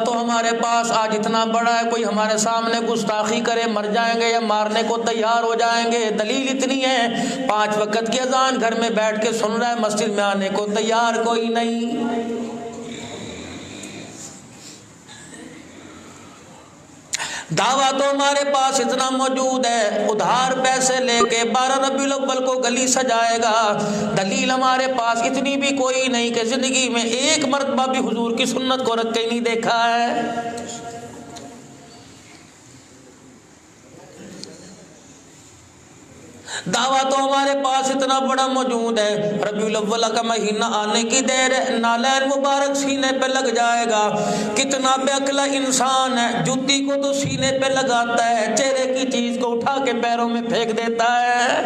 تو ہمارے پاس آج اتنا بڑا ہے، کوئی ہمارے سامنے گستاخی کرے مر جائیں گے یا مارنے کو تیار ہو جائیں گے۔ دلیل اتنی ہے 5 وقت کی اذان گھر میں بیٹھ کے سن رہا ہے، مسجد میں آنے کو تیار کوئی نہیں۔ دعویٰ تو ہمارے پاس اتنا موجود ہے، ادھار پیسے لے کے 12 ربیع الاول کو گلی سجائے گا۔ دلیل ہمارے پاس اتنی بھی کوئی نہیں کہ زندگی میں ایک مرتبہ بھی حضور کی سنت کو رکھ کے نہیں دیکھا ہے۔ دعویٰ تو ہمارے پاس اتنا بڑا موجود ہے، ربیع الاول کا مہینہ آنے کی دیر ہے، نالین مبارک سینے پہ لگ جائے گا۔ کتنا بے عقلا انسان ہے، جوتی کو تو سینے پہ لگاتا ہے، چہرے کی چیز کو اٹھا کے پیروں میں پھینک دیتا ہے۔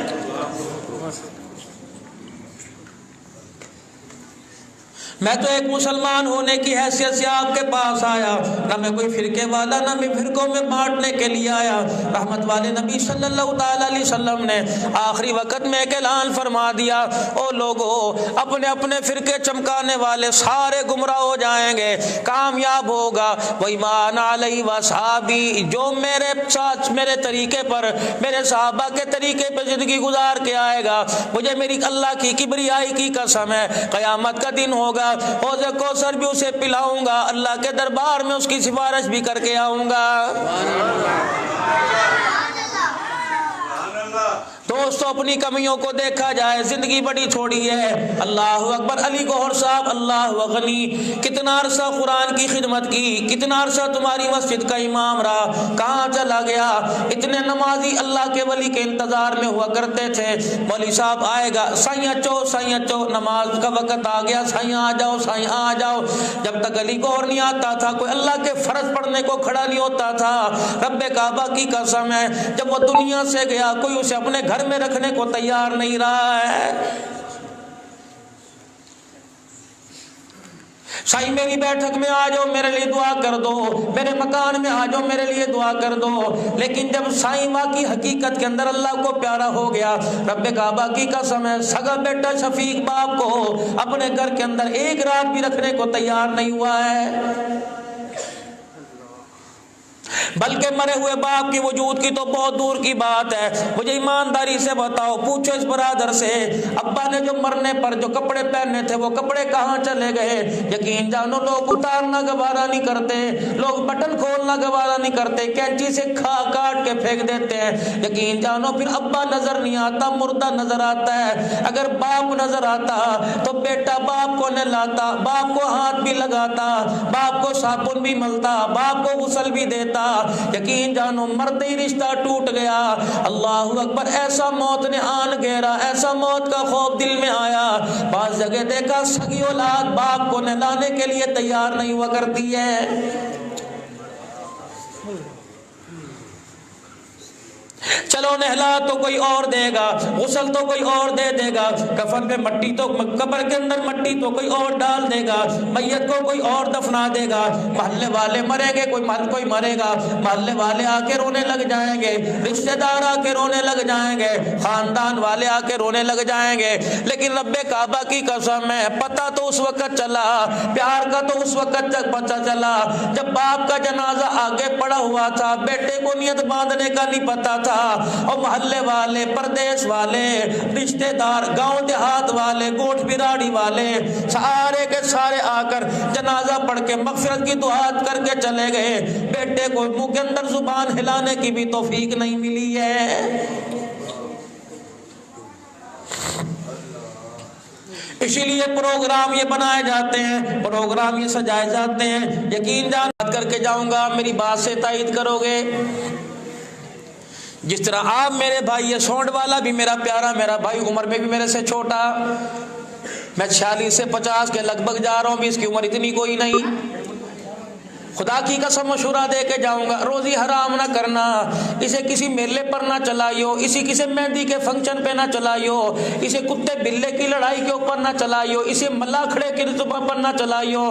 میں تو ایک مسلمان ہونے کی حیثیت سے آپ کے پاس آیا، نہ میں کوئی فرقے والا، نہ میں فرقوں میں بانٹنے کے لیے آیا۔ رحمت والے نبی صلی اللہ تعالیٰ علیہ وسلم نے آخری وقت میں ایک اعلان فرما دیا، او لوگو اپنے اپنے فرقے چمکانے والے سارے گمراہ ہو جائیں گے، کامیاب ہوگا وہ ایمان علیہ وصحابی، جو میرے ساتھ میرے طریقے پر، میرے صحابہ کے طریقے پہ زندگی گزار کے آئے گا، مجھے میری اللہ کی کبریائی کی قسم ہے، قیامت کا دن ہوگا، حوض کوثر بھی اسے پلاؤں گا، اللہ کے دربار میں اس کی سفارش بھی کر کے آؤں گا۔ دوستو اپنی کمیوں کو دیکھا جائے، زندگی بڑی چھوڑی ہے۔ اللہ اکبر۔ علی گوہر صاحب اللہ غنی، کتنا عرصہ قرآن کی خدمت کی، کتنا عرصہ تمہاری مسجد کا امام رہا، کہاں چلا گیا؟ اتنے نمازی اللہ کے ولی کے انتظار میں ہوا کرتے تھے، مولوی صاحب آئے گا، سائیں اچو نماز کا وقت آ گیا، سائیں آ جاؤ، سائیں آ جاؤ۔ جب تک علی گوہر نہیں آتا تھا، کوئی اللہ کے فرض پڑھنے کو کھڑا نہیں ہوتا تھا۔ رب کعبہ کی قسم ہے، جب وہ دنیا سے گیا، کوئی اسے اپنے گھر میں رکھنے کو تیار نہیں رہا ہے۔ سائی میری بیٹھک میں آ جاؤ، میرے لیے دعا کر دو، میرے مکان میں آ جاؤ، میرے لیے دعا کر دو۔ لیکن جب سائی ماں کی حقیقت کے اندر اللہ کو پیارا ہو گیا، رب کعبہ کی قسم ہے، سگا بیٹا شفیق باپ کو اپنے گھر کے اندر ایک رات بھی رکھنے کو تیار نہیں ہوا ہے، بلکہ مرے ہوئے باپ کی وجود کی تو بہت دور کی بات ہے۔ مجھے ایمانداری سے بتاؤ، پوچھو اس برادر سے، ابا نے جو مرنے پر جو کپڑے پہنے تھے وہ کپڑے کہاں چلے گئے؟ یقین جانو لوگ اتارنا گوارا نہیں کرتے، لوگ بٹن کھولنا گوارا نہیں کرتے، کینچی سے کاٹ کے پھینک دیتے ہیں۔ یقین جانو پھر ابا نظر نہیں آتا، مردہ نظر آتا ہے۔ اگر باپ نظر آتا تو بیٹا باپ کو نہلاتا، باپ کو ہاتھ بھی لگاتا، باپ کو صابن بھی ملتا، باپ کو غسل بھی دیتا۔ یقین جانو مرد ہی رشتہ ٹوٹ گیا۔ اللہ اکبر۔ ایسا موت نے آن گھیرا، ایسا موت کا خوف دل میں آیا۔ بعض جگہ دیکھا سگی اولاد باپ کو نہلانے کے لیے تیار نہیں ہوا کرتی ہے۔ چلو نہلا تو کوئی اور دے گا، غسل تو کوئی اور دے گا، کفن پہ مٹی تو قبر کے اندر مٹی تو کوئی اور ڈال دے گا، میت کو کوئی اور دفنا دے گا، محلے والے مریں گے، کوئی مرے گا، محلے والے آ کے رونے لگ جائیں گے، رشتہ دار آ کے رونے لگ جائیں گے، خاندان والے آ کے رونے لگ جائیں گے۔ لیکن رب کعبہ کی قسم ہے، پتہ تو اس وقت چلا، پیار کا تو اس وقت تک پتہ چلا جب باپ کا جنازہ آگے پڑا ہوا تھا، بیٹے کو نیت باندھنے کا نہیں پتا تھا، اور محلے والے، پردیش والے، رشتہ دار، گاؤں دیہات والے، گوٹھ براڑی والے سارے کے سارے آ کر جنازہ پڑھ کے مغفرت کی دعا کر کے چلے گئے۔ بیٹے کو منہ کے اندر زبان ہلانے کی بھی توفیق نہیں ملی ہے۔ اسی لیے پروگرام یہ بنائے جاتے ہیں، پروگرام یہ سجائے جاتے ہیں۔ یقین جان بات کر کے جاؤں گا، میری بات سے تائید کرو گے۔ جس طرح آپ میرے بھائی، یہ سونڈ والا بھی میرا پیارا میرا بھائی، عمر میں بھی میرے سے چھوٹا، میں 46 سے 50 کے لگ بھگ جا رہا ہوں، بھی اس کی عمر اتنی کوئی نہیں۔ خدا کی قسم مشورہ دے کے جاؤں گا، روزی حرام نہ کرنا، اسے کسی میلے پر نہ چلائیو، اسی کسی مہندی کے فنکشن پہ نہ چلائیو، اسے کتے بلے کی لڑائی کے اوپر نہ چلائیو، اسے ملاکھڑے کی رتبہ پر نہ چلائیو۔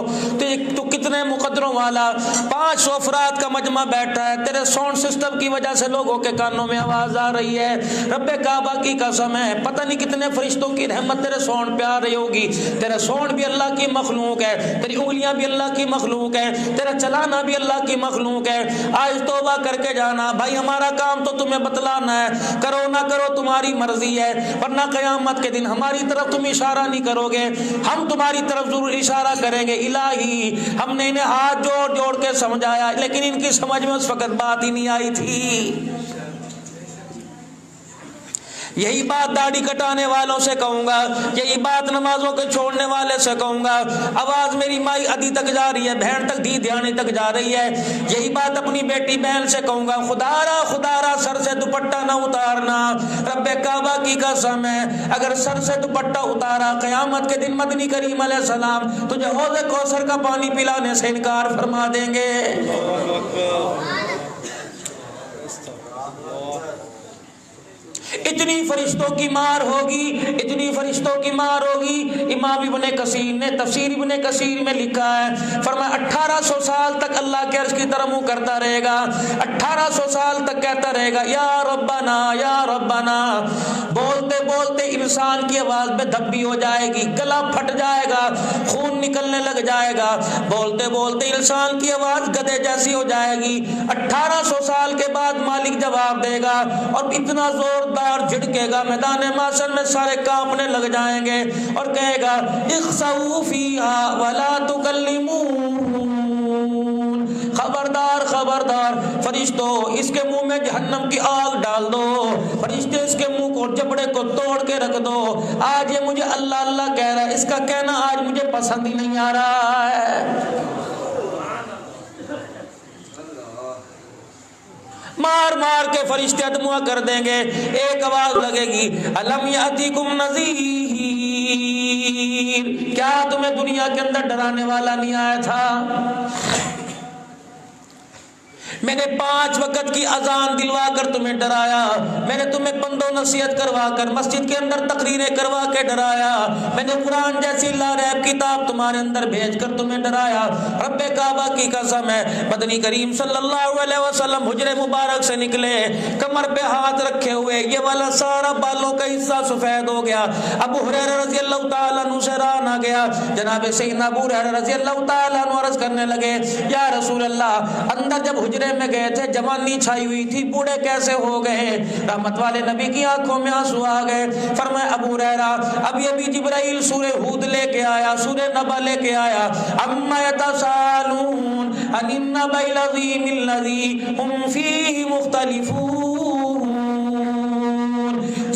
تو کتنے مقدروں والا 500 افراد کا مجمع بیٹھا ہے، تیرے ساؤنڈ سسٹم کی وجہ سے لوگوں کے کانوں میں آواز آ رہی ہے، رب کعبہ کی قسم ہے پتہ نہیں کتنے فرشتوں کی رحمت تیرے ساؤنڈ پہ آ رہی ہوگی۔ تیرے ساؤنڈ بھی اللہ کی مخلوق ہے، تیری انگلیاں بھی اللہ کی مخلوق ہے، تیرا چلا بتلانا بھی اللہ کی مخلوق ہے. آج توبہ کر کے جانا بھائی, ہمارا کام تو تمہیں بتلانا ہے, کرو نہ کرو تمہاری مرضی ہے, ورنہ قیامت کے دن ہماری طرف تم اشارہ نہیں کرو گے, ہم تمہاری طرف ضرور اشارہ کریں گے. الہی ہم نے انہیں ہاتھ جوڑ جوڑ کے سمجھایا, لیکن ان کی سمجھ میں اس وقت بات ہی نہیں آئی تھی. یہی بات داڑھی کٹانے والوں سے کہوں گا, یہی بات نمازوں کے چھوڑنے والے سے کہوں گا. آواز میری مائی ادھی تک جا رہی ہے, بہن تک دی دھیانی تک جا رہی ہے. یہی بات اپنی بیٹی بہن سے کہوں گا, خدا را سر سے دوپٹہ نہ اتارنا. رب کعبہ کی قسم ہے, اگر سر سے دوپٹہ اتارا قیامت کے دن مدنی کریم علیہ السلام تجھے حوض کوثر کا پانی پلانے سے انکار فرما دیں گے. اتنی فرشتوں کی مار ہوگی, اتنی فرشتوں کی مار ہوگی. امام ابن کثیر نے تفسیر ابن کثیر میں لکھا ہے, فرمایا 1800 سال تک اللہ کے عرش کی طرف منہ کرتا رہے گا, 1800 سال تک کہتا رہے گا یا ربنا یا ربنا. بولتے بولتے انسان کی آواز میں دھبی ہو جائے گی, گلا پھٹ جائے گا, خون نکلنے لگ جائے گا. بولتے بولتے انسان کی آواز گدھے جیسی ہو جائے گی. 1800 سال کے بعد مالک جواب دے گا, اور اتنا زوردار جھٹکے گا میدان محشر میں سارے کانپنے لگ جائیں گے, اور کہے گا اخسؤوا فیہا ولا تکلمون. خبردار خبردار فرشتوں, اس کے منہ میں جہنم کی آگ ڈال دو. فرشتے اس کے منہ کو جبڑے کو توڑ کے رکھ دو. آج یہ مجھے اللہ اللہ کہہ رہا ہے, اس کا کہنا آج مجھے پسند ہی نہیں آ رہا ہے. مار مار کے فرشتے ادموا کر دیں گے. ایک آواز لگے گی الم یاتیکم نذیر, کیا تمہیں دنیا کے اندر ڈرانے والا نہیں آیا تھا؟ میں نے 5 وقت کی اذان دلوا کر تمہیں ڈرایا, میں نے تمہیں پند و نصیحت کروا کر مسجد کے اندر تقریریں کروا کے ڈرایا, میں نے قرآن جیسی لا ریب کتاب تمہارے اندر بھیج کر تمہیں ڈرایا. رب کعبہ کی قسم ہے, مدنی کریم صلی اللہ علیہ وسلم حجرے مبارک سے نکلے, کمر پہ ہاتھ رکھے ہوئے, یہ والا سارا بالوں کا حصہ سفید ہو گیا. ابو ہریرہ رضی اللہ تعالیٰ عنہ سے راہ نہ گیا. جناب سیدنا ابو ہریرہ رضی اللہ تعالیٰ عنہ عرض کرنے لگے یا رسول اللہ, اندر جب حجرے میں گئے تھے جوانی چھائی ہوئی تھی, بوڑھے کیسے ہو گئے؟ رحمت والے نبی کی آنکھوں میں آنسو آ گئے. فرمایا ابو ہریرہ ابھی ابھی جبرائیل سورہ ہود لے کے آیا, سورہ نبا لے کے آیا. اما یتسالون عن النبأ العظیم الذی هم فیہ مختلفون.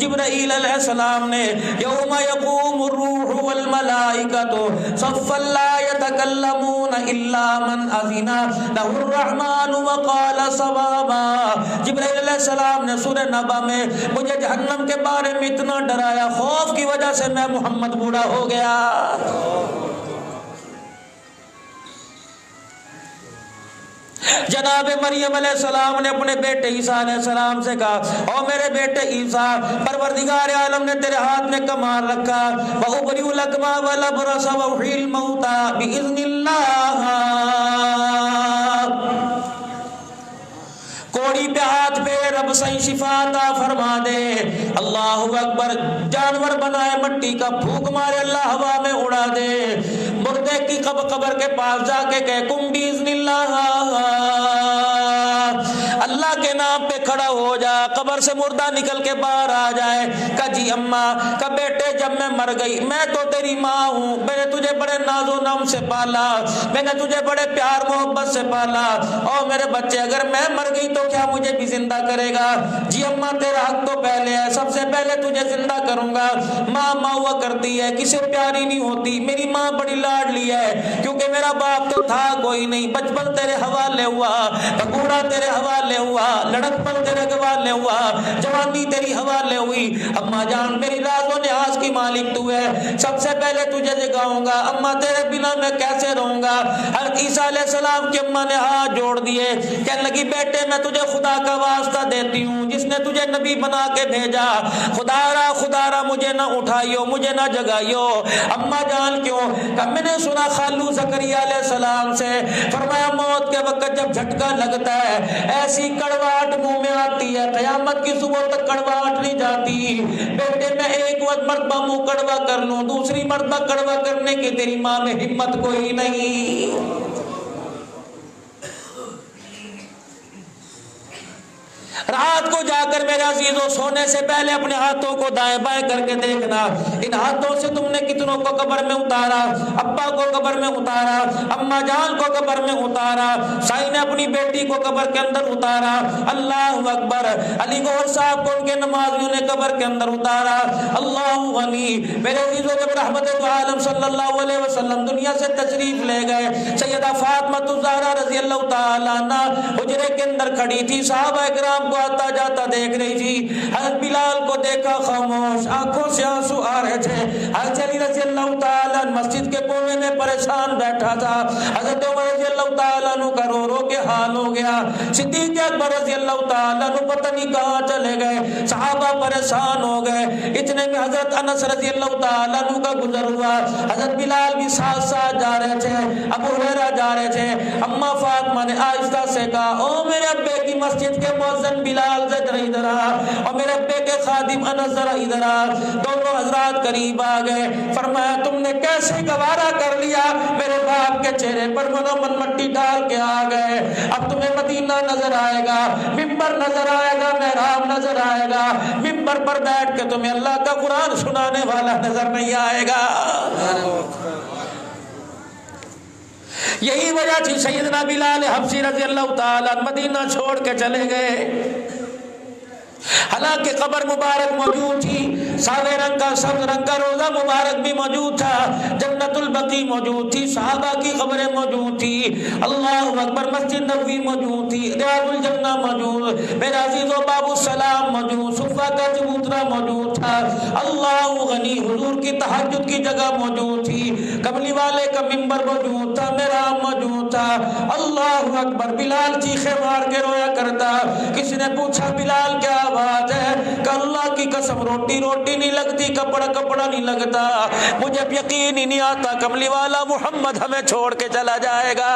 جبرائیل علیہ السلام نے یوم یقوم الروح والملائکۃ صفا لا یتکلمون الا من اذن لہ الرحمن وقال صوابا. جبرائیل علیہ السلام نے سورہ نبا میں مجھے جہنم کے بارے میں اتنا ڈرایا, خوف کی وجہ سے میں محمد بوڑھا ہو گیا. جناب مریم علیہ السلام نے اپنے بیٹے عیسیٰ علیہ السلام سے کہا او میرے بیٹے عیسیٰ, پروردگار عالم نے تیرے ہاتھ میں کمال رکھا, وَأُبْرِئُ الْأَكْمَحَ وَالْأَبْرَصَ وَأُحْيِي الْمَوْتَى بِإِذْنِ اللَّهِ. کوڑی پہ ہاتھ پہ رب صحیح شفا عطا فرما دے. اللہ اکبر. جانور بنائے مٹی کا, پھونک مارے اللہ ہوا میں اڑا دے. مردے کی قبر کے پاس جا کے کہے کم باذن اللہ, اللہ کے نام پہ کھڑا ہو جا. قبر سے مردہ نکل کے باہر آ جائے. کہا جی اماں, کہا بیٹے جب میں مر گئی, میں تو تیری ماں ہوں, میں نے تجھے بڑے ناز و نام سے پالا, میں نے تجھے بڑے پیار محبت سے پالا. اور میرے بچے اگر میں مر گئی تو کیا مجھے بھی زندہ کرے گا؟ جی اماں تیرا حق تو پہلے ہے, سب سے پہلے تجھے زندہ کروں گا. ماں ماں ہوا کرتی ہے, کسے پیاری نہیں ہوتی. میری ماں بڑی لاڈلی ہے کیونکہ میرا باپ تو تھا کوئی نہیں. بچپن تیرے حوالے ہوا, بوڑھا تیرے حوالے ہوا, لڑکپن تیرے حوالے ہوا, جوانی تیری حوالے ہوئی. اماں جان میری راز و نیاز کی مالک تو ہے, سب سے پہلے تجھے جگاؤں گا. اماں تیرے بنا میں کیسے رہوں گا؟ حضرت عیسیٰ علیہ السلام کی اماں نے ہاتھ جوڑ دیے, کہنے لگی بیٹے میں تجھے خدا کا واسطہ دیتی ہوں جس نے تجھے نبی بنا کے بھیجا, خدا را مجھے نہ اٹھائیو, مجھے نہ جگائیو. اماں جان کیوں؟ کہ میں نے سنا خالو زکریا علیہ السلام سے, فرمایا موت کے وقت جب جھٹکا لگتا ہے ایسی کڑواہٹ منہ میں آتی ہے, قیامت کی صبح تک کڑواہٹ نہیں جاتی. بیٹے میں ایک وقت مرتبہ منہ کڑوا کر لوں, دوسری مرتبہ کڑوا کرنے کی تیری ماں میں ہمت کوئی نہیں. رات کو جا کر میرے عزیزوں سونے سے پہلے اپنے ہاتھوں کو دائیں بائیں کر کے دیکھنا، ان ہاتھوں سے تم نے کتنوں کو قبر میں اتارا، ابا کو قبر میں اتارا، اما جان کو قبر میں اتارا، سائی نے اپنی بیٹی کو قبر کے اندر اتارا، اللہ اکبر، علی گوہر صاحب کو ان کے نمازیوں نے قبر کے اندر اتارا، اللہ غنی۔ میرے عزیزوں جب رحمت دو عالم صلی اللہ علیہ وسلم دنیا سے تشریف لے گئے، سیدہ فاطمہ الزہرا رضی اللہ تعالیٰ عنہ حجرے کے اندر کھڑی تھی، صحابہ کرام کو آتا جاتا دیکھ رہی تھی، حضرت بلال کو دیکھا خاموش، آنکھوں سے آنسو آ رہے تھے، حضرت علی رضی اللہ تعالیٰ مسجد کے کونے میں پریشان بیٹھا تھا، حضرت عمر رضی اللہ تعالیٰ عنہ کا رو رو کے حال ہو گیا، صدیق اکبر رضی اللہ تعالیٰ عنہ پتہ نہیں کہاں چلے گئے، صحابہ پریشان ہو گئے، اتنے میں حضرت انس رضی اللہ تعالیٰ عنہ کا گزر ہوا، حضرت بلال بھی ساتھ ساتھ جا رہے تھے، ابو ہریرہ جا رہے تھے، اما فاطمہ نے آہستہ سے کہا، او میرے ابے کی مسجد کے مؤذن بلال ذرا ادھر آ، اور میرے ابے کے خادم انس ذرا ادھر آ۔ دونوں حضرات قریب آ گئے، فرمایا تم نے کیسے گوارا کر لیا، میرے باپ کے چہرے پر منو مٹی ڈال کے آ گئے، اب تمہیں مدینہ نظر آئے گا، ممبر نظر آئے گا، محراب نظر آئے گا، ممبر پر بیٹھ کے تمہیں اللہ کا قرآن سنانے والا نظر نہیں آئے گا۔ یہی وجہ تھی سیدنا بلال حبشی رضی اللہ تعالیٰ مدینہ چھوڑ کے چلے گئے، حالانکہ قبر مبارک موجود تھی، سابے رنگ کا سبز رنگ کا روزہ مبارک بھی موجود تھا، جنت البقیع موجود تھی، صحابہ کی قبریں موجود تھی، اللہ اکبر، مسجد نبوی موجود تھی، ریاض الجنہ موجود، میرے عزیزو باب السلام موجود، صفہ کا چبوترا موجود تھا، اللہ غنی، حضور کی تہجد کی جگہ موجود تھی، کملی والے کا ممبر موجود تھا، محراب موجود تھا، اللہ اکبر۔ بلال چیخے مار کے رویا کرتا، کسی نے پوچھا بلال کیا بات ہے کہ اللہ کی قسم روٹی روٹی نہیں لگتی، کپڑا کپڑا نہیں لگتا، مجھے یقین ہی نہیں آتا کملی والا محمد ہمیں چھوڑ کے چلا جائے گا۔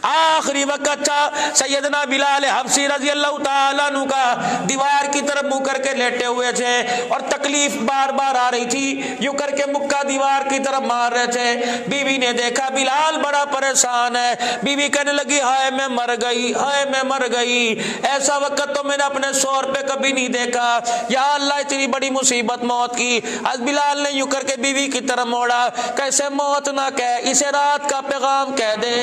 آخری وقت تھا، سیدنا بلال حبشی رضی اللہ تعالیٰ عنہ کا دیوار کی طرف منہ کر کے لیٹے ہوئے تھے، اور تکلیف بار بار آ رہی تھی، یوں کر کے مکہ دیوار کی طرف مار رہے تھے، بیوی نے دیکھا بلال بڑا پریشان ہے، بیوی کہنے لگی ہائے میں مر گئی، ہائے میں مر گئی، ایسا وقت تو میں نے اپنے شوہر پہ کبھی نہیں دیکھا، یا اللہ اتنی بڑی مصیبت موت کی۔ از بلال نے یوں کر کے بیوی کی طرف موڑا، کیسے موت نہ کہہ، اسے رات کا پیغام کہہ دے۔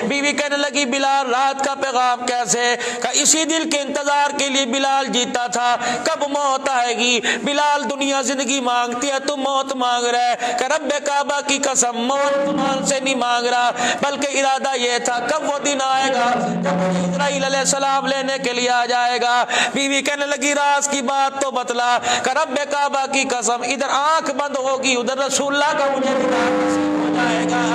بیوی کہنے لگی بلال رات کا پیغام کیسے، کہ اسی دل کے انتظار کے لیے بلال جیتا تھا، کب موت آئے گی۔ بلال دنیا زندگی مانگتی ہے، تو موت مانگ رہا ہے، کہ رب کعبہ کی قسم موت تمہان سے نہیں مانگ رہا، بلکہ ارادہ یہ تھا کب وہ دن آئے گا جب اسرائیل علیہ السلام لینے کے لیے آ جائے گا۔ بیوی کہنے لگی راز کی بات تو بتلا، کہ رب کعبہ کی قسم ادھر آنکھ بند ہوگی ادھر رسول اللہ کا مجھے دیدار نصیب ہو جائے گا۔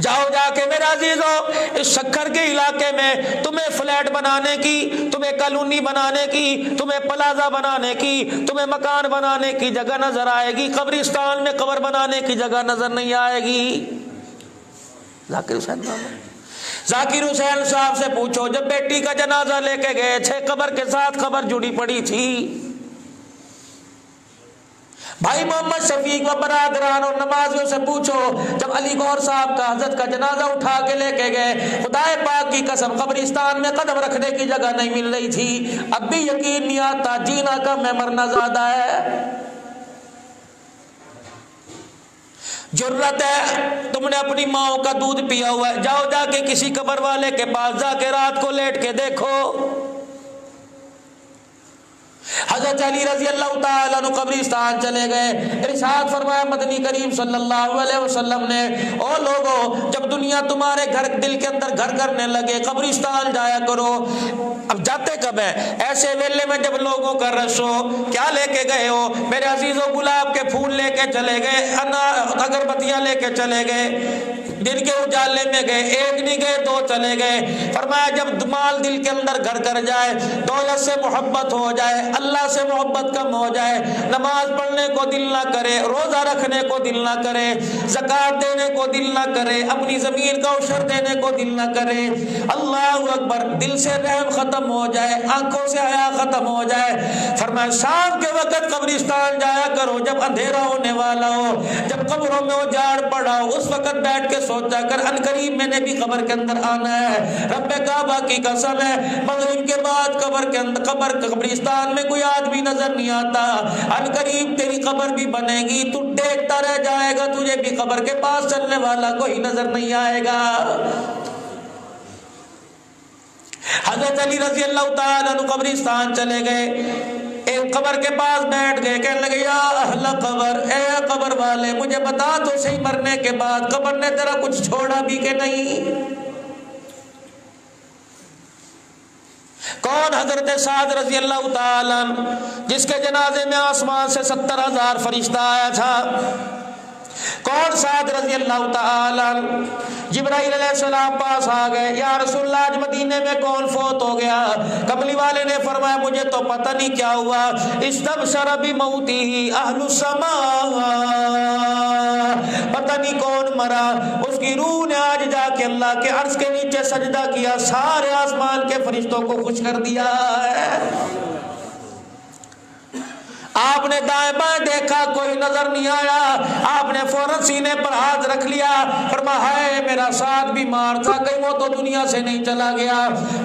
جاؤ جا کے میرے عزیزو اس شکر کے علاقے میں تمہیں فلیٹ بنانے کی، تمہیں کالونی بنانے کی، تمہیں پلازا بنانے کی، تمہیں مکان بنانے کی جگہ نظر آئے گی، قبرستان میں قبر بنانے کی جگہ نظر نہیں آئے گی۔ ذاکر حسین ذاکر حسین صاحب سے پوچھو، جب بیٹی کا جنازہ لے کے گئے تھے قبر کے ساتھ قبر جڑی پڑی تھی۔ بھائی محمد شفیق و برادران اور نمازیوں سے پوچھو، جب علی گوہر صاحب کا حضرت کا جنازہ اٹھا کے لے کے گئے، خدائے پاک کی قسم قبرستان میں قدم رکھنے کی جگہ نہیں مل رہی تھی، اب بھی یقین نہیں آتا جینا کم ہے مرنا زیادہ ہے۔ جرت ہے، تم نے اپنی ماں کا دودھ پیا ہوا ہے، جاؤ جا کے کسی قبر والے کے پاس جا کے رات کو لیٹ کے دیکھو۔ حضرت علی رضی اللہ تعالیٰ عنہ قبرستان چلے گئے، ارشاد فرمایا مدنی کریم صلی اللہ علیہ وسلم نے، او لوگو جب دنیا تمہارے گھر دل کے اندر گھر کرنے لگے قبرستان جایا کرو۔ اب جاتے کب ہیں؟ ایسے ویلے میں جب لوگوں کا رش ہو۔ کیا لے کے گئے ہو میرے عزیزو؟ گلاب کے پھول لے کے چلے گئے، اگربتیاں لے کے چلے گئے، دن کے اجالے میں گئے، ایک نہیں گئے دو چلے گئے۔ فرمایا جب مال دل کے اندر گھر کر جائے، دولت سے محبت ہو جائے، اللہ سے محبت کم ہو جائے، نماز پڑھنے کو دل نہ کرے، روزہ رکھنے کو دل نہ کرے، زکوٰۃ دینے کو دل نہ کرے، اپنی زمین کا عشر دینے کو دل نہ کرے، اللہ اکبر، دل سے رحم ختم ختم ہو جائے, آنکھوں سے حیا ختم ہو جائے. فرمایا شام کے وقت قبرستان جایا کرو جب اندھیرا ہونے والا ہو, جب قبروں میں اجاڑ پڑا ہو, اس وقت بیٹھ کے سوچا کر ان قریب میں نے بھی قبر کے اندر آنا ہے. رب کعبہ کی قسم ہے مغرب کے بعد قبر کے اندر قبرستان میں کوئی آدمی نظر نہیں آتا, ان قریب تیری قبر بھی بنے گی, تو دیکھتا رہ جائے گا, تجھے بھی قبر کے پاس چلنے والا کوئی نظر نہیں آئے گا. حضرت علی رضی اللہ تعالیٰ عنہ قبرستان چلے گئے, ایک قبر کے پاس بیٹھ گئے, کہنے لگے یا اہل قبر, اے قبر والے مجھے بتا تو صحیح مرنے کے بعد قبر نے تیرا کچھ چھوڑا بھی کہ نہیں؟ کون؟ حضرت سعد رضی اللہ تعالیٰ عنہ جس کے جنازے میں آسمان سے 70,000 فرشتہ آیا تھا. کون؟ سعد رضی اللہ تعالیٰ عنہ. جبرائیل علیہ السلام پاس آ گئے, یا رسول اللہ آج مدینے میں کون فوت ہو گیا؟ کملی والے نے فرمایا مجھے تو پتہ نہیں کیا ہوا, استبشر بموتہ اہل السماء, پتہ نہیں کون مرا, اس کی روح نے آج جا کے اللہ کے عرش کے نیچے سجدہ کیا, سارے آسمان کے فرشتوں کو خوش کر دیا ہے. آپ نے دائیں بائیں دیکھا, کوئی نظر نہیں آیا, آپ نے فوراً سینے پر ہاتھ رکھ لیا, فرمایا ہے میرا سعد بیمار تھا, کہیں وہ تو دنیا سے نہیں چلا گیا.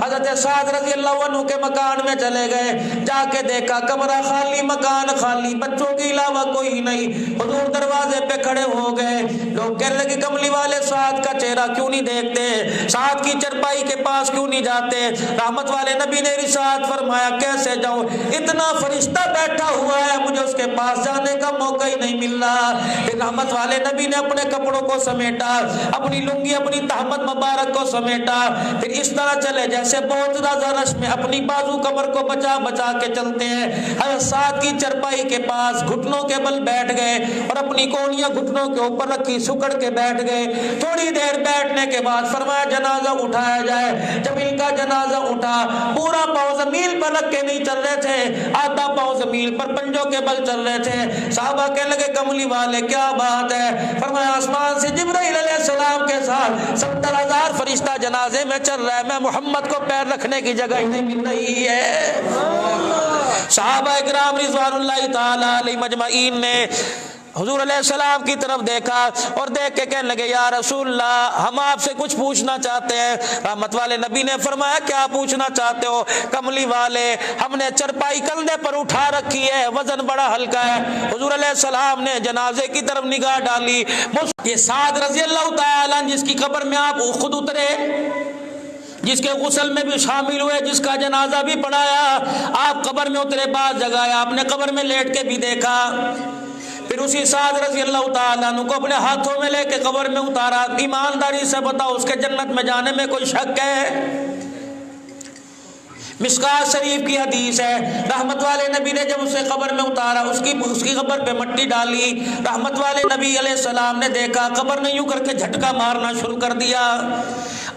حضرت سعد رضی اللہ عنہ کے مکان میں چلے گئے, جا کے دیکھا کمرہ خالی, مکان خالی, بچوں کے علاوہ کوئی نہیں. حضور دروازے پہ کھڑے ہو گئے, لوگ کہنے لگے کملی والے سعد کا چہرہ کیوں نہیں دیکھتے, سعد کی چرپائی کے پاس کیوں نہیں جاتے؟ رحمت والے نبی نے ارشاد فرمایا کیسے جاؤں, اتنا فرشتہ بیٹھا ہوا ہے, مجھے اس کے پاس جانے کا موقع ہی نہیں مل رہا. پھر رحمت والے نبی نے اپنے کپڑوں کو سمیٹا, اپنی لنگی اپنی تہمت مبارک کو سمیٹا, پھر اس طرح چلے جیسے بہت زیادہ رش میں اپنی بازو کمر کو بچا بچا کے چلتے ہیں. حضرت سعد کی چرپائی کے پاس گھٹنوں کے بل بیٹھ گئے اور اپنی کونیاں گھٹنوں کے اوپر رکھی, سکڑ کے بیٹھ گئے. تھوڑی دیر بیٹھنے کے بعد فرمایا جنازہ اٹھایا جائے. جب ان کا جنازہ اٹھا, پورا پاؤں زمین پر رکھ کے نہیں چل رہے تھے, آدھا پاؤں زمین پر پنجوں کے بل چل رہے تھے. صحابہ کہنے لگے کملی والے کیا بات ہے؟ فرمایا آسمان سے جبرائیل علیہ السلام کے ساتھ 70,000 فرشتہ جنازے میں چل رہا ہے, میں محمد کو پیر رکھنے کی جگہ ہی نہیں مل رہی ہے. صحابہ کرام رضوان اللہ تعالی علیہ مجمعین نے حضور علیہ السلام کی طرف دیکھا اور دیکھ کے کہنے لگے یا رسول اللہ ہم آپ سے کچھ پوچھنا چاہتے ہیں. رحمت والے نبی نے فرمایا کیا پوچھنا چاہتے ہو؟ کملی والے ہم نے چرپائی کندھے پر اٹھا رکھی ہے, وزن بڑا ہلکا ہے. حضور علیہ السلام نے جنازے کی طرف نگاہ ڈالی, یہ سعد رضی اللہ تعالیٰ جس کی قبر میں آپ خود اترے, جس کے غسل میں بھی شامل ہوئے, جس کا جنازہ بھی پڑھایا, آپ قبر میں اترے, بعض جگہ آپ نے قبر میں لیٹ کے بھی دیکھا. پھر اسی سعد رضی اللہ تعالیٰ عنہ کو اپنے ہاتھوں میں لے کے قبر میں اتارا. ایمانداری سے بتاؤ اس کے جنت میں جانے میں کوئی شک ہے؟ مشکات شریف کی حدیث ہے, رحمت والے نبی نے جب اسے قبر میں اتارا, اس کی قبر پہ مٹی ڈالی. رحمت والے نبی علیہ السلام نے دیکھا قبر نے یوں کر کے جھٹکا مارنا شروع کر دیا.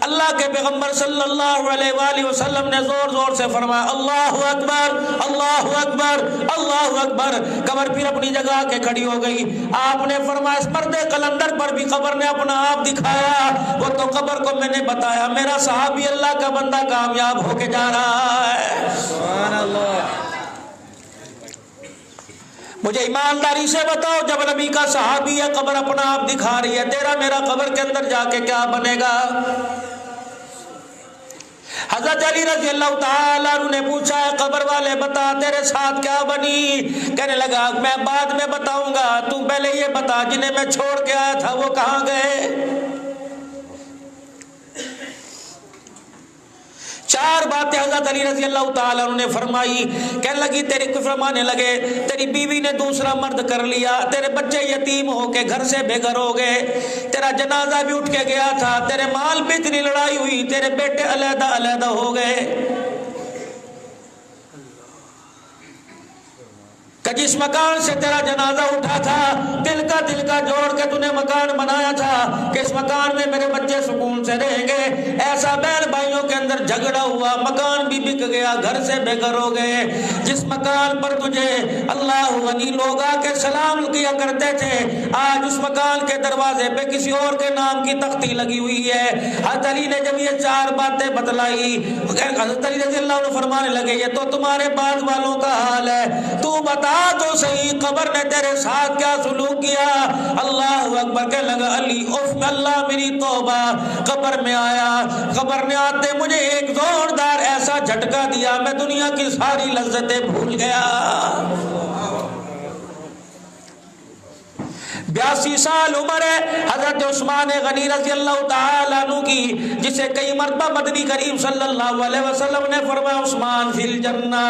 اللہ کے پیغمبر صلی اللہ علیہ وآلہ وسلم نے زور زور سے فرمایا اللہ اکبر اللہ اکبر اللہ اکبر. قبر پھر اپنی جگہ کے کھڑی ہو گئی. آپ نے فرمایا اس پردے قلندر پر بھی قبر نے اپنا آپ دکھایا, وہ تو قبر کو میں نے بتایا میرا صحابی اللہ کا بندہ کامیاب ہو کے جا رہا ہے. سبحان اللہ. مجھے ایمانداری سے بتاؤ جب نبی کا صحابی ہے, قبر اپنا آپ دکھا رہی ہے, تیرا میرا قبر کے اندر جا کے کیا بنے گا؟ حضرت علی رضی اللہ تعالیٰ عنہ نے پوچھا ہے قبر والے بتا تیرے ساتھ کیا بنی؟ کہنے لگا میں بعد میں بتاؤں گا, تو پہلے یہ بتا جنہیں میں چھوڑ کے آیا تھا وہ کہاں گئے؟ 4 باتیں حضرت علی رضی اللہ تعالیٰ عنہ نے فرمائی. کہنے لگی تیری فرمانے لگے تیری بیوی نے دوسرا مرد کر لیا, تیرے بچے یتیم ہو کے گھر سے بے گھر ہو گئے, تیرا جنازہ بھی اٹھ کے گیا تھا, تیرے مال پہ اتنی لڑائی ہوئی, تیرے بیٹے علیحدہ علیحدہ ہو گئے. کہ جس مکان سے تیرا جنازہ اٹھا تھا، دل کا جوڑ کے تو نے مکان بنایا تھا کہ اس مکان میں میرے بچے سکون سے رہیں گے، ایسا بہن بھائیوں کے اندر جھگڑا ہوا، مکان بھی بک گیا، گھر سے بے گھر ہو گئے۔ جس مکان پر تجھے اللہ غنی لوگ آ کے سلام کیا کرتے تھے، آج اس مکان کے دروازے پہ کسی اور کے نام کی تختی لگی ہوئی ہے۔ حضرت علی نے جب یہ چار باتیں بتلائی، حضرت علی رضی اللہ عنہ فرمانے لگے یہ تو تمہارے بعد والوں کا حال ہے، تو بتا تو صحیح قبر نے تیرے ساتھ کیا سلوک کیا؟ اللہ اکبر کہنے لگا علی اف اللہ میری توبہ، قبر میں آیا، قبر نے آتے مجھے ایک زوردار ایسا جھٹکا دیا میں دنیا کی ساری لذتیں بھول گیا۔ 82 سال عمر ہے حضرت عثمان غنی رضی اللہ تعالیٰ عنہ کی، جسے کئی مرتبہ مدنی کریم صلی اللہ علیہ وسلم نے فرمایا عثمان فی الجنہ۔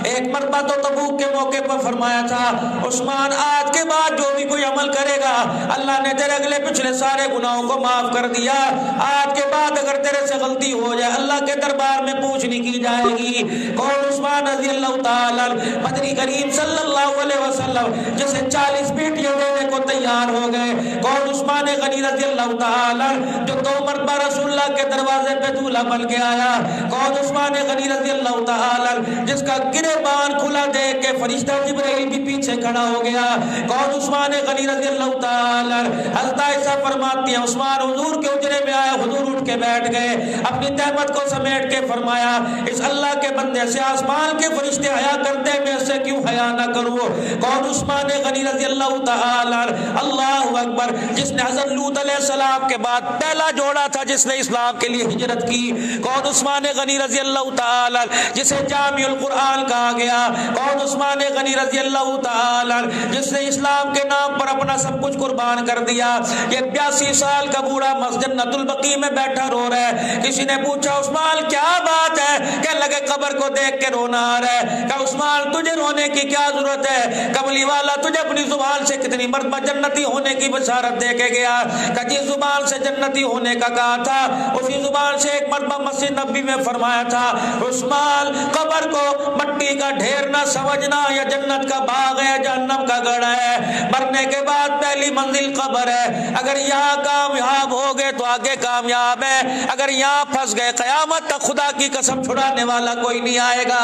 ایک مرتبہ تو تبوک کے موقع پر فرمایا تھا عثمان آج کے بعد جو بھی کوئی عمل کرے گا اللہ نے تیرے اگلے پچھلے سارے گناہوں کو معاف کر دیا، آج کے بعد اگر تیرے سے غلطی ہو جائے اللہ کے دربار میں پوچھنی کی جائے گی۔ کون؟ عثمان رضی اللہ تعالیٰ مدنی کریم صلی اللہ علیہ وسلم جسے 40 بیٹیاں دینے کو تیار ہو گئے۔ کون؟ عثمان غنی رضی اللہ تعالیٰ جو 2 مرتبہ رسول اللہ کے دروازے پہ دولہا بن کے آیا۔ کون؟ عثمان غنی رضی اللہ تعالیٰ جس کا گریبان کھلا دیکھ کے فرشتہ جبرائیل بھی پیچھے کھڑا ہو گیا۔ کون؟ عثمان غنی رضی اللہ تعالیٰ حضرت عائشہ فرماتی ہیں عثمان حضور کے حجرے میں آیا، حضور اٹھ کے بیٹھ گئے، اپنی تہمت کو سمیٹ کے فرمایا اس اللہ کے بندے سے آسمان کے فرشتے حیا کرتے میں سے کیوں حیا نہ کروں؟ کون؟ عثمان غنی رضی اللہ تعالیٰ اللہ اکبر جس نے حضرت لوط علیہ السلام کے بعد پہلا جوڑا تھا جس نے اسلام کے لیے ہجرت کی۔ کون؟ عثمان غنی رضی اللہ تعالی جسے جامع القرآن کہا گیا۔ کون؟ عثمان غنی رضی اللہ تعالی جس نے اسلام کے نام پر اپنا سب کچھ قربان کر دیا۔ یہ 82 سال کا بوڑھا مسجد البقیع میں بیٹھا رو رہا ہے۔ کسی نے پوچھا عثمان کیا بات ہے؟ کہنے لگے قبر کو دیکھ کے رونا آ رہا ہے۔ کہ عثمان تجھے رونے کی کیا ضرورت ہے؟ کملی والا تجھے اپنی زبان سے کتنی مرتبہ جنتی ہونے کی بشارت دے کے گیا کہ جس زبان سے جنتی ہونے کا کہا تھا اسی زبان سے ایک مرتبہ مسجد نبی میں فرمایا تھا عثمان قبر کو مٹی کا ڈھیر نہ سمجھنا، یا جنت کا باغ ہے جہنم کا گڑھا ہے، مرنے کے بعد پہلی منزل قبر ہے۔ اگر یہاں کامیاب ہو گئے تو آگے کامیاب ہے، اگر یہاں پھنس گئے قیامت تک خدا کی قسم چھڑانے والا کوئی نہیں آئے گا۔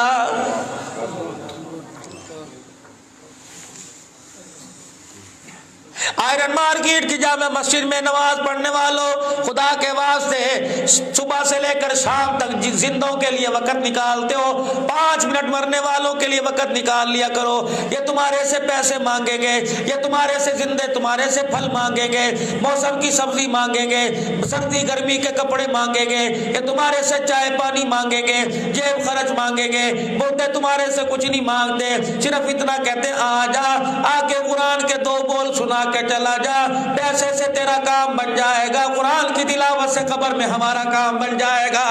آئرن مارکیٹ کی جامع مسجد میں نماز پڑھنے والوں خدا کے واسطے صبح سے لے کر شام تک زندوں کے لیے وقت نکالتے ہو، 5 منٹ مرنے والوں کے لیے وقت نکال لیا کرو۔ یہ تمہارے سے پیسے مانگیں گے، یہ تمہارے سے زندے تمہارے سے پھل مانگیں گے، موسم کی سبزی مانگیں گے، سردی گرمی کے کپڑے مانگیں گے، یہ تمہارے سے چائے پانی مانگیں گے، جیب خرچ مانگیں گے۔ بولتے تمہارے سے کچھ نہیں مانگتے، صرف اتنا کہتے آ جا، آ کے قرآن کے 2 بول سنا کے چلا جا، پیسے سے تیرا کام بن جائے گا، قرآن کی تلاوت سے قبر میں ہمارا کام بن جائے گا۔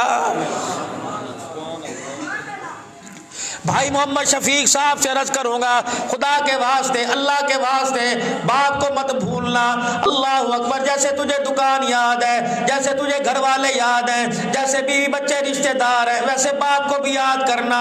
بھائی محمد شفیق صاحب سے عرض کروں گا خدا کے واسطے اللہ کے واسطے باپ کو مت بھولنا۔ اللہ اکبر، جیسے تجھے دکان یاد ہے، جیسے تجھے گھر والے یاد ہیں، جیسے بیوی بچے رشتہ دار ہیں، ویسے باپ کو بھی یاد کرنا۔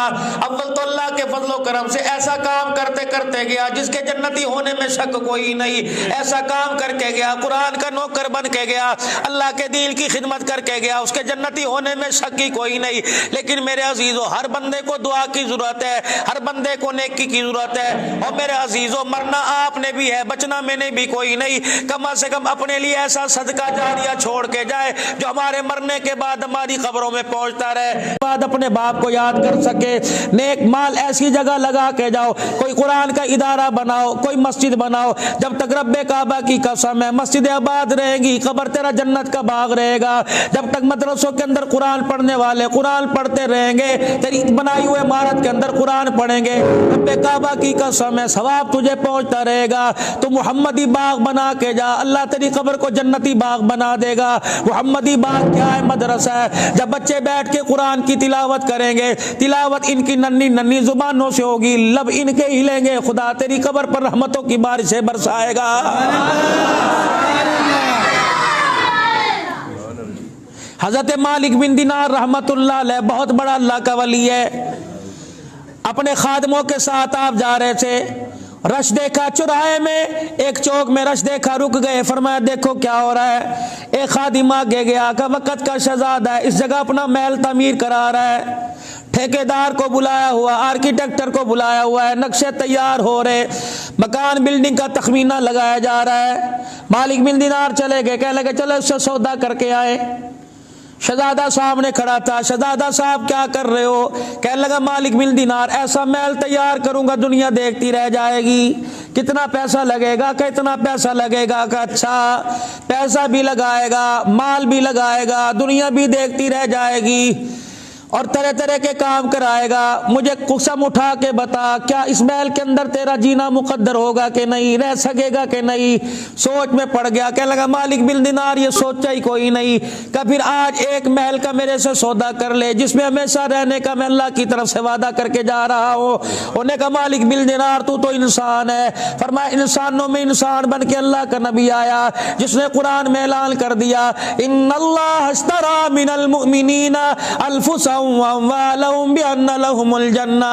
اول تو اللہ کے فضل و کرم سے ایسا کام کرتے کرتے گیا جس کے جنتی ہونے میں شک کوئی نہیں، ایسا کام کر کے گیا، قرآن کا نوکر بن کے گیا، اللہ کے دین کی خدمت کر کے گیا، اس کے جنتی ہونے میں شک ہی کوئی نہیں۔ لیکن میرے عزیزو ہر بندے کو دعا کی ضرورت ہے، ہر بندے کو نیکی کی ضرورت ہے، اور میرے عزیزو مرنا آپ نے بھی ہے، بچنا میں نے بھی کوئی نہیں۔ کم سے کم اپنے لیے ایسا صدقہ جاریہ چھوڑ کے جائے جو ہمارے مرنے کے بعد ہماری قبروں میں پہنچتا رہے، بعد اپنے باپ کو یاد کر سکے۔ نیک مال ایسی جگہ لگا کے جاؤ، کوئی قرآن کا ادارہ بناؤ، کوئی مسجد بناؤ، جب تک رب کعبہ کی قسم ہے مسجد آباد رہے گی، قبر تیرا جنت کا باغ رہے گا۔ جب تک مدرسوں کے اندر قرآن پڑھنے والے قرآن پڑھتے رہیں گے، تیری بنائی ہوئے عمارت کے اندر قرآن پڑھیں گے، رب کعبہ کی قسم ہے ثواب تجھے پہنچتا رہے گا۔ تو محمدی باغ بنا کے جا، اللہ تیری قبر کو جنتی باغ بنا دے گا۔ محمدی باغ کیا ہے؟ مدرسہ ہے۔ جب بچے بیٹھ کے قرآن کی تلاوت کریں گے، تلاوت ان کی ننھی ننھی زبانوں سے ہوگی، لب ان کے ہلیں گے، خدا تیری قبر پر رحمتوں کی بارشیں برسائے گا۔ حضرت مالک بن دینار رحمت اللہ علیہ بہت بڑا اللہ کا ولی ہے، اپنے خادموں کے ساتھ آپ جا رہے تھے، رش دیکھا چوراہے میں، ایک چوک میں رش دیکھا، رک گئے، فرمایا دیکھو کیا ہو رہا ہے۔ ایک خادم آگے گیا کہ وقت کا شہزادہ ہے، اس جگہ اپنا محل تعمیر کرا رہا ہے، ٹھیکیدار کو بلایا ہوا، آرکیٹیکٹر کو بلایا ہوا ہے، نقشے تیار ہو رہے، مکان بلڈنگ کا تخمینہ لگایا جا رہا ہے۔ مالک بن دینار چلے گئے، کہنے لگے چلو اس سے سودا کر کے آئے۔ شہزادہ صاحب نے کھڑا تھا، شہزادہ صاحب کیا کر رہے ہو؟ کہنے لگا مالک بن دینار ایسا محل تیار کروں گا دنیا دیکھتی رہ جائے گی، کتنا پیسہ لگے گا؟ کہ اتنا پیسہ لگے گا۔ کہ اچھا، پیسہ بھی لگائے گا، مال بھی لگائے گا، دنیا بھی دیکھتی رہ جائے گی اور طرح طرح کے کام کرائے گا، مجھے قسم اٹھا کے بتا کیا اس محل کے اندر تیرا جینا مقدر ہوگا کہ نہیں، رہ سکے گا کہ نہیں؟ سوچ میں پڑ گیا، کہنے لگا مالک بن دینار یہ سوچا ہی کوئی نہیں کہ پھر آج ایک محل کا میرے سے سودا کر لے جس میں ہمیشہ رہنے کا میں اللہ کی طرف سے وعدہ کر کے جا رہا ہوں۔ انہوں نے کہا مالک بن دینار تو انسان ہے۔ فرمایا انسانوں میں انسان بن کے اللہ کا نبی آیا جس نے قرآن میں اعلان کر دیا ان اللہ اشترى من المؤمنین انفسهم واموالهم بان لهم الجنہ،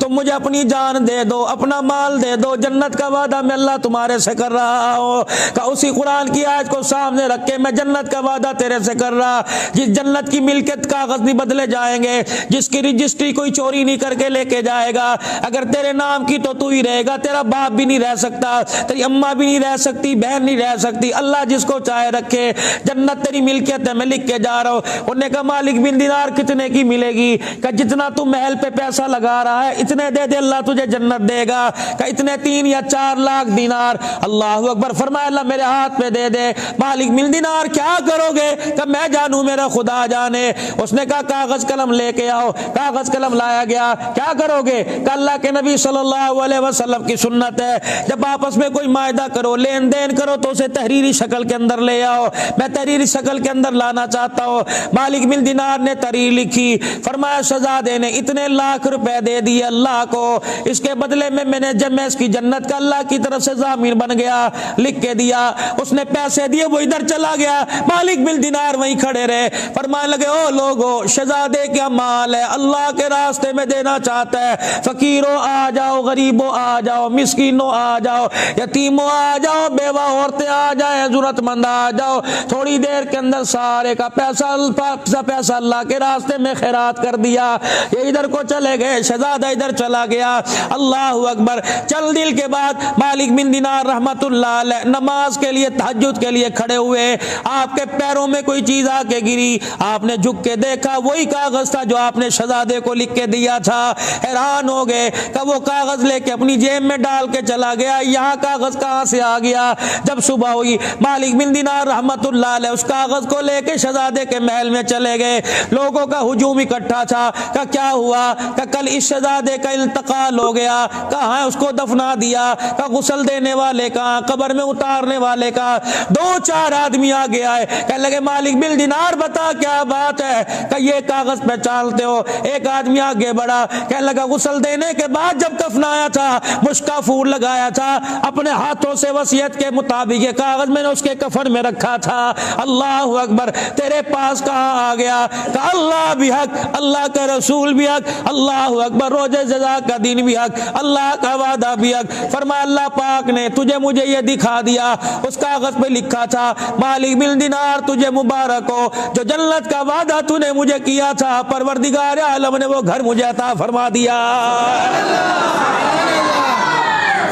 تم مجھے اپنی جان دے دو، اپنا مال دے دو، جنت کا وعدہ میں اللہ تمہارے سے کر رہا ہوں۔ کہ اسی قرآن کی آیت کو سامنے رکھ کے میں جنت کا وعدہ تیرے سے کر رہا، جس جنت کی ملکیت کاغذ نہیں بدلے جائیں گے، جس کی رجسٹری کوئی چوری نہیں کر کے لے کے جائے گا، اگر تیرے نام کی تو ہی رہے گا، تیرا باپ بھی نہیں رہ سکتا، تیری اماں بھی نہیں رہ سکتی، بہن نہیں رہ سکتی، اللہ جس کو چاہے رکھے، جنت تیری ملکیت ہے، میں لکھ کے جا رہا ہوں۔ انہوں نے کہا مالک بن دینار کتنے کی ملے گی؟ کہ جتنا تو محل پہ پیسہ لگا رہا ہے اتنے دے دے، اللہ تجھے جنت دے گا۔ کہ اتنے 3 یا 4 لاکھ دینار۔ اللہ اکبر۔ فرمایا اللہ میرے ہاتھ پہ دے دے۔ مالک بن دینار کیا کرو گے؟ کہ میں جانوں میرا خدا جانے۔ اس نے کہا کاغذ قلم لے کے آؤ۔ کاغذ قلم لایا گیا۔ کیا کرو گے؟ کہ اللہ کے نبی صلی اللہ علیہ وسلم کی سنت ہے جب آپس میں کوئی معاہدہ کرو، لین دین کرو تو اسے تحریری شکل کے اندر لے آؤ، میں تحریری شکل کے اندر لانا چاہتا ہوں۔ مالک بن دینار نے تحریر لکھی، فرمایا شہزادے نے اتنے لاکھ روپے دے دیے اللہ کو، اس کے بدلے میں نے جب میں اس کی جنت کا اللہ کی طرف سے ضامن بن گیا، لکھ کے دیا۔ اس نے پیسے دیے، وہ ادھر چلا گیا، مالک بن دینار وہیں کھڑے رہے۔ فرمانے لگے او لوگو، شہزادے کا مال ہے، اللہ کے راستے میں دینا چاہتا ہے، فقیروں آ جاؤ، غریبوں آ جاؤ، مسکینوں آ جاؤ، یتیموں آ جاؤ، بیوہ عورتیں آ جائیں، ضرورت مند آ جاؤ، تھوڑی دیر کے اندر سارے کا پیسہ اللہ کے راستے میں خیرات کر دیا۔ یہ ادھر کو چلے گئے، شہزادہ ادھر چلا گیا۔ اللہ اکبر۔ چل دل کے بعد مالک بن دینار رحمت اللہ علیہ نماز کے لیے، تہجد کے لیے کھڑے ہوئے، آپ کے پیروں میں کوئی چیز آ کے گری، آپ نے جھک کے دیکھا وہی کاغذ تھا جو آپ نے شہزادے کو لکھ کے دیا تھا۔ حیران ہو گئے کہ وہ کاغذ لے کے اپنی جیب میں ڈال کے چلا گیا، یہاں کاغذ کہاں سے آ گیا؟ جب صبح ہوئی مالک بن دینار رحمت اللہ علیہ اس کاغذ کو لے کے شہزادے کے محل میں چلے گئے۔ لوگوں کا ہجوم اکٹھا تھا کہ کیا ہوا؟ کہ کل اس شہزادے کا انتقال ہو گیا، کہاں ہے اس کو دفنا دیا؟ کہ غسل دینے والے کہاں، قبر میں اتارنے والے کہاں؟ 2-4 آدمی آگے آئے، کہنے لگے مالک بن دینار بتا کیا بات ہے؟ کہ یہ کاغذ پہچانتے ہو؟ ایک آدمی آگے بڑھا، کہنے لگا غسل دینے کے بعد جب کفنایا تھا، مشکا پھول لگایا تھا، اپنے ہاتھوں سے وصیت کے مطابق یہ کاغذ میں نے اس کے کفن میں رکھا تھا۔ اللہ اکبر۔ تیرے پاس کہاں آ گیا؟ کہ اللہ بھی حق، اللہ کا رسول بھی حق، اللہ اکبر، روزے جزا کا دن بھی حق، اللہ کا وعدہ بھی حق۔ فرمایا اللہ پاک نے تجھے مجھے یہ دکھا دیا، اس کاغذ پہ لکھا تھا مالک بن دینار تجھے مبارک ہو، جو جنت کا وعدہ تو نے مجھے کیا تھا، پروردگار عالم نے وہ گھر مجھے عطا فرما دیا۔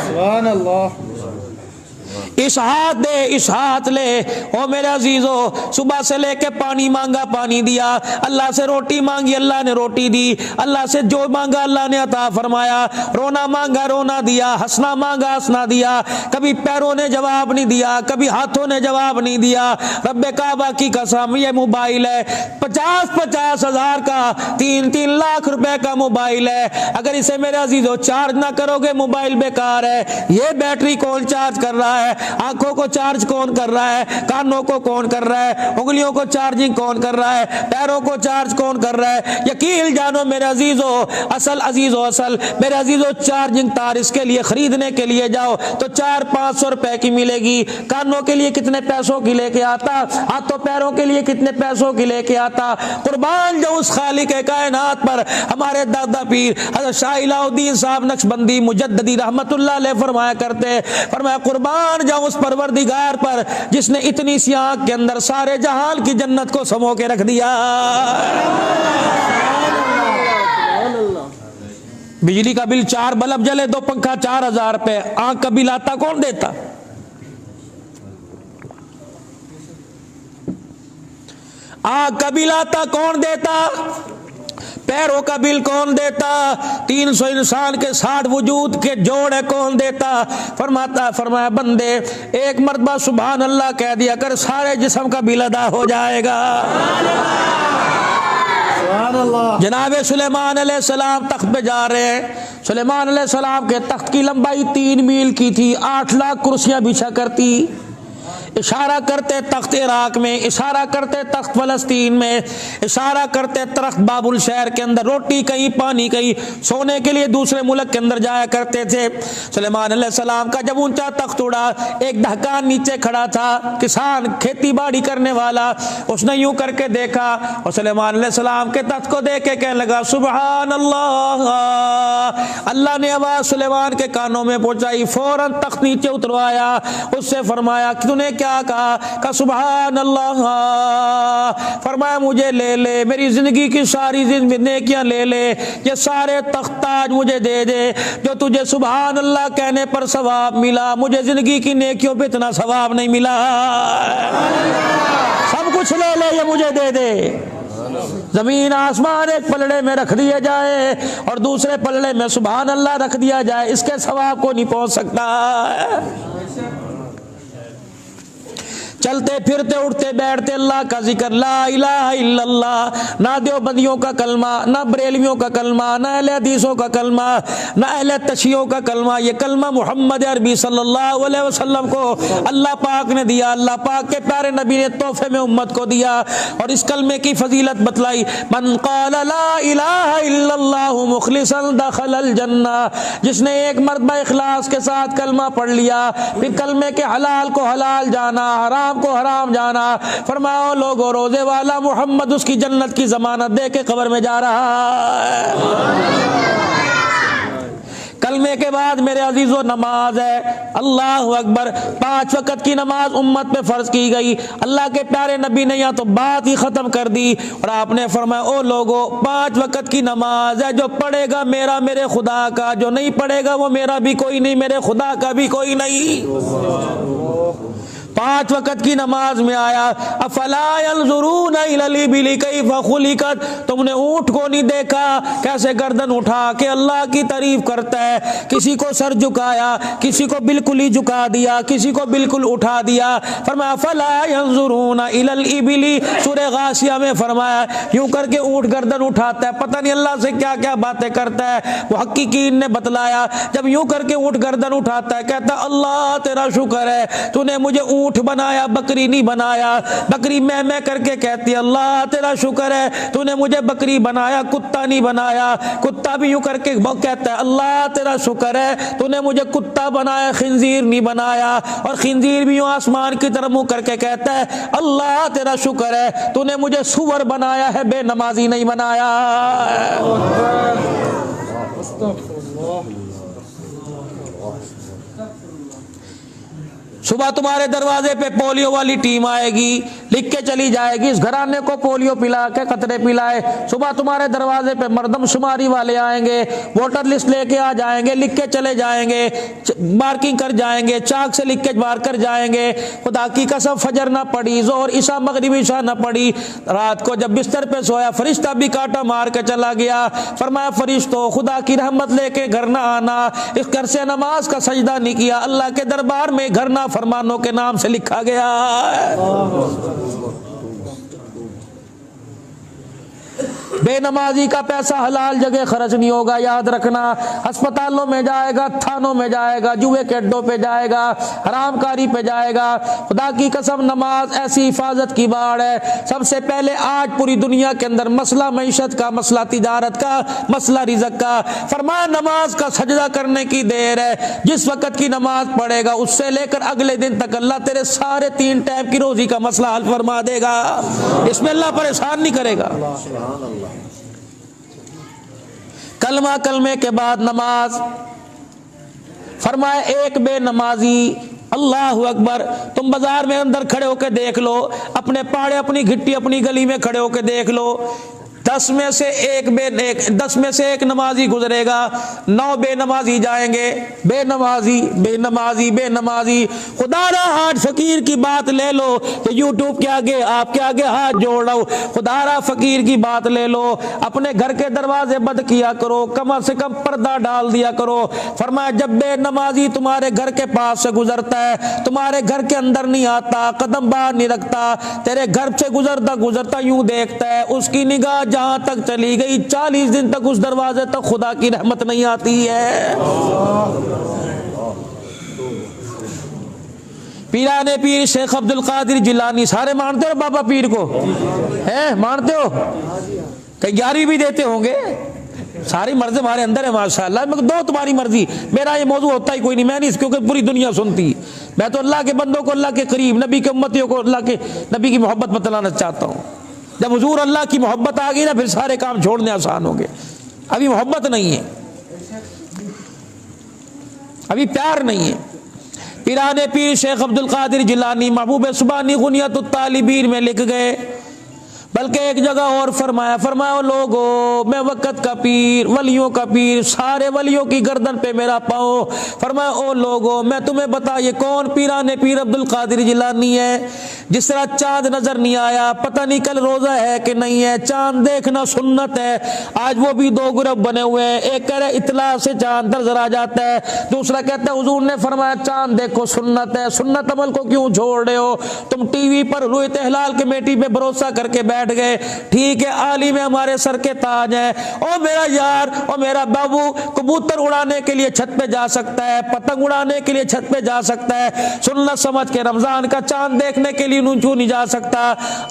سبحان اللہ۔ اس ہاتھ دے، اس ہاتھ لے، او میرے عزیزو، صبح سے لے کے پانی مانگا، پانی دیا، اللہ سے روٹی مانگی، اللہ نے روٹی دی، اللہ سے جو مانگا اللہ نے عطا فرمایا، رونا مانگا، رونا دیا، ہنسنا مانگا، ہنسنا دیا، کبھی پیروں نے جواب نہیں دیا، کبھی ہاتھوں نے جواب نہیں دیا۔ رب کعبہ کی قسم یہ موبائل ہے 50-50 ہزار کا، 3-3 لاکھ روپے کا موبائل ہے، اگر اسے میرے عزیزو چارج نہ کرو گے موبائل بیکار ہے۔ یہ بیٹری کون چارج کر رہا ہے؟ آنکھوں کو چارج کون کر رہا ہے؟ کانوں کو کون کر رہا ہے؟ انگلیوں کو چارجنگ کون کر رہا ہے؟ پیروں کو چارج کون کر رہا ہے؟ یقین جانو میرے عزیزو، اصل میرے عزیزو، چارجنگ تار اس کے لیے خریدنے کے لیے جاؤ تو 400-500 روپے کی ملے گی۔ کانوں کے لیے کتنے پیسوں کی لے کے آتا؟ ہاتھوں پیروں کے لیے کتنے پیسوں کی لے کے آتا؟ قربان جو اس خالق کائنات پر ہمارے دادا پیر حضرت شاہ الہ الدین صاحب نقشبندی مجددی رحمت اللہ علیہ فرمایا کرتے، فرمایا قربان جاؤں اس پروردگار پر جس نے اتنی سی آنکھ کے اندر سارے جہان کی جنت کو سمو کے رکھ دیا۔ بجلی کا بل 4 بلب جلے 2 پنکھا 4000 روپے، آنکھ کا بل آتا کون دیتا؟ آنکھ کا بل آتا کون دیتا؟ پیروں کا بل کون دیتا؟ 300 انسان کے 60 وجود کے جوڑ ہے کون دیتا؟ فرمایا بندے ایک مرتبہ سبحان اللہ کہہ دیا کر، سارے جسم کا بل ادا ہو جائے گا۔ جناب سلیمان علیہ السلام تخت پہ جا رہے ہیں۔ سلیمان علیہ السلام کے تخت کی لمبائی 3 میل کی تھی، 8 لاکھ کرسیاں بچھا کرتی۔ اشارہ کرتے تخت عراق میں، اشارہ کرتے تخت فلسطین میں، اشارہ کرتے تخت بابل شہر کے اندر، روٹی کہیں پانی کہیں، سونے کے لیے دوسرے ملک کے اندر جایا کرتے تھے۔ سلیمان علیہ السلام کا جب اونچا تخت اڑا، ایک دہقان نیچے کھڑا تھا، کسان کھیتی باڑی کرنے والا، اس نے یوں کر کے دیکھا اور سلیمان علیہ السلام کے تخت کو دیکھ کے کہنے لگا سبحان اللہ۔ اللہ نے آواز سلیمان کے کانوں میں پہنچائی، فوراً تخت نیچے اتروایا، اس سے فرمایا کہ تو نے کیا کہا سبحان اللہ؟ فرمایا مجھے لے لے، میری زندگی کی ساری نیکیاں لے لے، یہ سارے تخت تاج مجھے دے دے، جو تجھے سبحان اللہ کہنے پر ثواب ملا، مجھے زندگی کی نیکیوں پہ اتنا ثواب نہیں ملا، سب کچھ لے لے، یہ مجھے دے دے۔ زمین آسمان ایک پلڑے میں رکھ دیا جائے اور دوسرے پلڑے میں سبحان اللہ رکھ دیا جائے، اس کے ثواب کو نہیں پہنچ سکتا۔ چلتے پھرتے اٹھتے بیٹھتے اللہ کا ذکر، لا الہ الا اللہ، نہ دیوبندیوں کا کلمہ، نہ بریلویوں کا کلمہ، نہ اہل حدیثوں کا کلمہ، نہ اہل تشیعوں کا کلمہ، یہ کلمہ محمد عربی صلی اللہ علیہ وسلم کو اللہ پاک نے دیا، اللہ پاک کے پیارے نبی نے تحفے میں امت کو دیا، اور اس کلمے کی فضیلت بتلائی۔ من قال لا الہ الا اللہ مخلصا دخل الجنہ، جس نے ایک مرتبہ اخلاص کے ساتھ کلمہ پڑھ لیا، پھر کلمے کے حلال کو حلال جانا، حرام کو حرام جانا، فرمایا لوگوں روزے والا محمد اس کی جنت کی ضمانت دے کے قبر میں جا رہا ہے۔ کلمے کے بعد میرے عزیزو نماز ہے، اللہ اکبر، 5 وقت کی نماز امت پہ فرض کی گئی۔ اللہ کے پیارے نبی نے یہاں تو بات ہی ختم کر دی اور آپ نے فرمایا او لوگو 5 وقت کی نماز ہے، جو پڑھے گا میرا میرے خدا کا، جو نہیں پڑھے گا وہ میرا بھی کوئی نہیں، میرے خدا کا بھی کوئی نہیں۔ 5 وقت کی نماز میں آیا افلا ينظرون الى الابل كيف خلقت، تم نے اونٹ کو نہیں دیکھا کیسے گردن اٹھا کے اللہ کی تعریف کرتا ہے، کسی کو سر جھکایا، کسی کو بالکل ہی جھکا دیا، کسی کو بالکل اٹھا دیا۔ فرمایا فلا ينظرون الى الابل، سورہ غاشیہ میں فرمایا یوں کر کے اونٹ گردن اٹھاتا ہے، پتہ نہیں اللہ سے کیا کیا باتیں کرتا ہے۔ محققین نے بتلایا جب یوں کر کے اونٹ گردن اٹھاتا ہے کہتا ہے اللہ تیرا شکر ہے تو نے مجھے اونٹ بنایا، بکری نہیں بنایا۔ بکری میں کر کے کہتی ہے اللہ تیرا شکر ہے تو نے مجھے بکری بنایا، کتا نہیں بنایا۔ کتا بھی یوں کر کے کہتا ہے اللہ تیرا شکر ہے تو نے مجھے کتا بنایا، خنزیر نہیں بنایا۔ اور خنزیر بھی یوں آسمان کی طرف منہ کر کے کہتا ہے اللہ تیرا شکر ہے تو نے مجھے سور بنایا ہے، بے نمازی نہیں بنایا۔ صبح تمہارے دروازے پہ پولیو والی ٹیم آئے گی، لکھ کے چلی جائے گی اس گھرانے کو پولیو پلا کے قطرے پلائے۔ صبح تمہارے دروازے پہ مردم شماری والے آئیں گے، ووٹر لسٹ لے کے آ جائیں گے، لکھ کے چلے جائیں گے، مارکنگ کر جائیں گے، چاک سے لکھ کے مار کر جائیں گے۔ خدا کی قسم فجر نہ پڑی، ظہر عشاء مغرب عشاء نہ پڑی، رات کو جب بستر پہ سویا فرشتہ بھی کاٹا مار کے چلا گیا۔ فرمایا فرشتوں خدا کی رحمت لے کے گھر نہ آنا، اس گھر سے نماز کا سجدہ نہیں کیا، اللہ کے دربار میں گھر نہ فرمانوں کے نام سے لکھا گیا ہے۔ بے نمازی کا پیسہ حلال جگہ خرچ نہیں ہوگا، یاد رکھنا۔ ہسپتالوں میں جائے گا، تھانوں میں جائے گا، جوئے کے اڈوں پہ جائے گا، حرام کاری پہ جائے گا۔ خدا کی قسم نماز ایسی حفاظت کی باڑ ہے۔ سب سے پہلے آج پوری دنیا کے اندر مسئلہ معیشت کا، مسئلہ تجارت کا، مسئلہ رزق کا، فرمایا نماز کا سجدہ کرنے کی دیر ہے۔ جس وقت کی نماز پڑھے گا اس سے لے کر اگلے دن تک اللہ تیرے سارے 3 ٹائم کی روزی کا مسئلہ حل فرما دے گا۔ اس میں اللہ پریشان نہیں کرے گا۔ کلمہ کلمے کے بعد نماز، فرمایا ایک بے نمازی، اللہ اکبر، تم بازار میں اندر کھڑے ہو کے دیکھ لو، اپنے پاڑے، اپنی گھٹی، اپنی گلی میں کھڑے ہو کے دیکھ لو، 10 میں سے ایک نمازی گزرے گا، 9 بے نمازی جائیں گے۔ بے نمازی بے نمازی بے نمازی۔ خدا را آج فقیر کی بات لے لو کہ یوٹیوب کے آگے آپ کے آگے ہاتھ جوڑ رہا ہوں، خدا را فقیر کی بات لے لو، اپنے گھر کے دروازے بند کیا کرو، کم سے کم پردہ ڈال دیا کرو۔ فرمایا جب بے نمازی تمہارے گھر کے پاس سے گزرتا ہے، تمہارے گھر کے اندر نہیں آتا، قدم باہر نہیں رکھتا، تیرے گھر سے گزرتا یوں دیکھتا ہے، اس کی نگاہ جہاں تک چلی گئی 40 دن تک اس دروازے تک خدا کی رحمت نہیں آتی ہے۔ پیرانے پیر شیخ عبد القادر جیلانی، سارے مانتے ہو بابا پیر کو؟ مانتے ہو؟ کہ 11ویں بھی دیتے ہوں گے؟ ساری مرضی ہمارے اندر ہے ماشاءاللہ۔ میں دو تمہاری مرضی، میرا یہ موضوع ہوتا ہی کوئی نہیں، میں نہیں، کیونکہ پوری دنیا سنتی، میں تو اللہ کے بندوں کو اللہ کے قریب، نبی کے امتیوں کو اللہ کے نبی کی محبت بتلانا چاہتا ہوں۔ جب حضور اللہ کی محبت آ گئی نا پھر سارے کام چھوڑنے آسان ہو گئے۔ ابھی محبت نہیں ہے، ابھی پیار نہیں ہے۔ پیرانے پیر شیخ عبد القادر جیلانی محبوب سبحانی غنیت الطالبین میں لکھ گئے، بلکہ ایک جگہ اور فرمایا لوگو میں وقت کا پیر، ولیوں کا پیر، سارے ولیوں کی گردن پہ میرا پاؤں۔ فرمایا او لوگو میں تمہیں بتا یہ کون پیرانے پیر عبد القادر جیلانی ہے؟ جس طرح چاند نظر نہیں آیا، پتہ نہیں کل روزہ ہے کہ نہیں ہے، چاند دیکھنا سنت ہے۔ آج وہ بھی 2 گروپ بنے ہوئے ہیں، ایک کہہ رہے اطلاع سے چاند نظر آ جاتا ہے، دوسرا کہتا ہے حضور نے فرمایا چاند دیکھو سنت ہے، سنت عمل کو کیوں چھوڑ رہے ہو؟ تم ٹی وی پر رویت ہلال کمیٹی پہ بھروسہ کر کے بیٹھ گئے، ٹھیک ہے عالم ہمارے سر کے تاج ہیں، او میرا یار، او میرا بابو، کبوتر اڑانے کے لیے چھت پہ جا سکتا ہے، پتنگ اڑانے کے لیے چھت پہ جا سکتا ہے، سنت سمجھ کے رمضان کا چاند دیکھنے کے لیے کیوں نہیں جا سکتا؟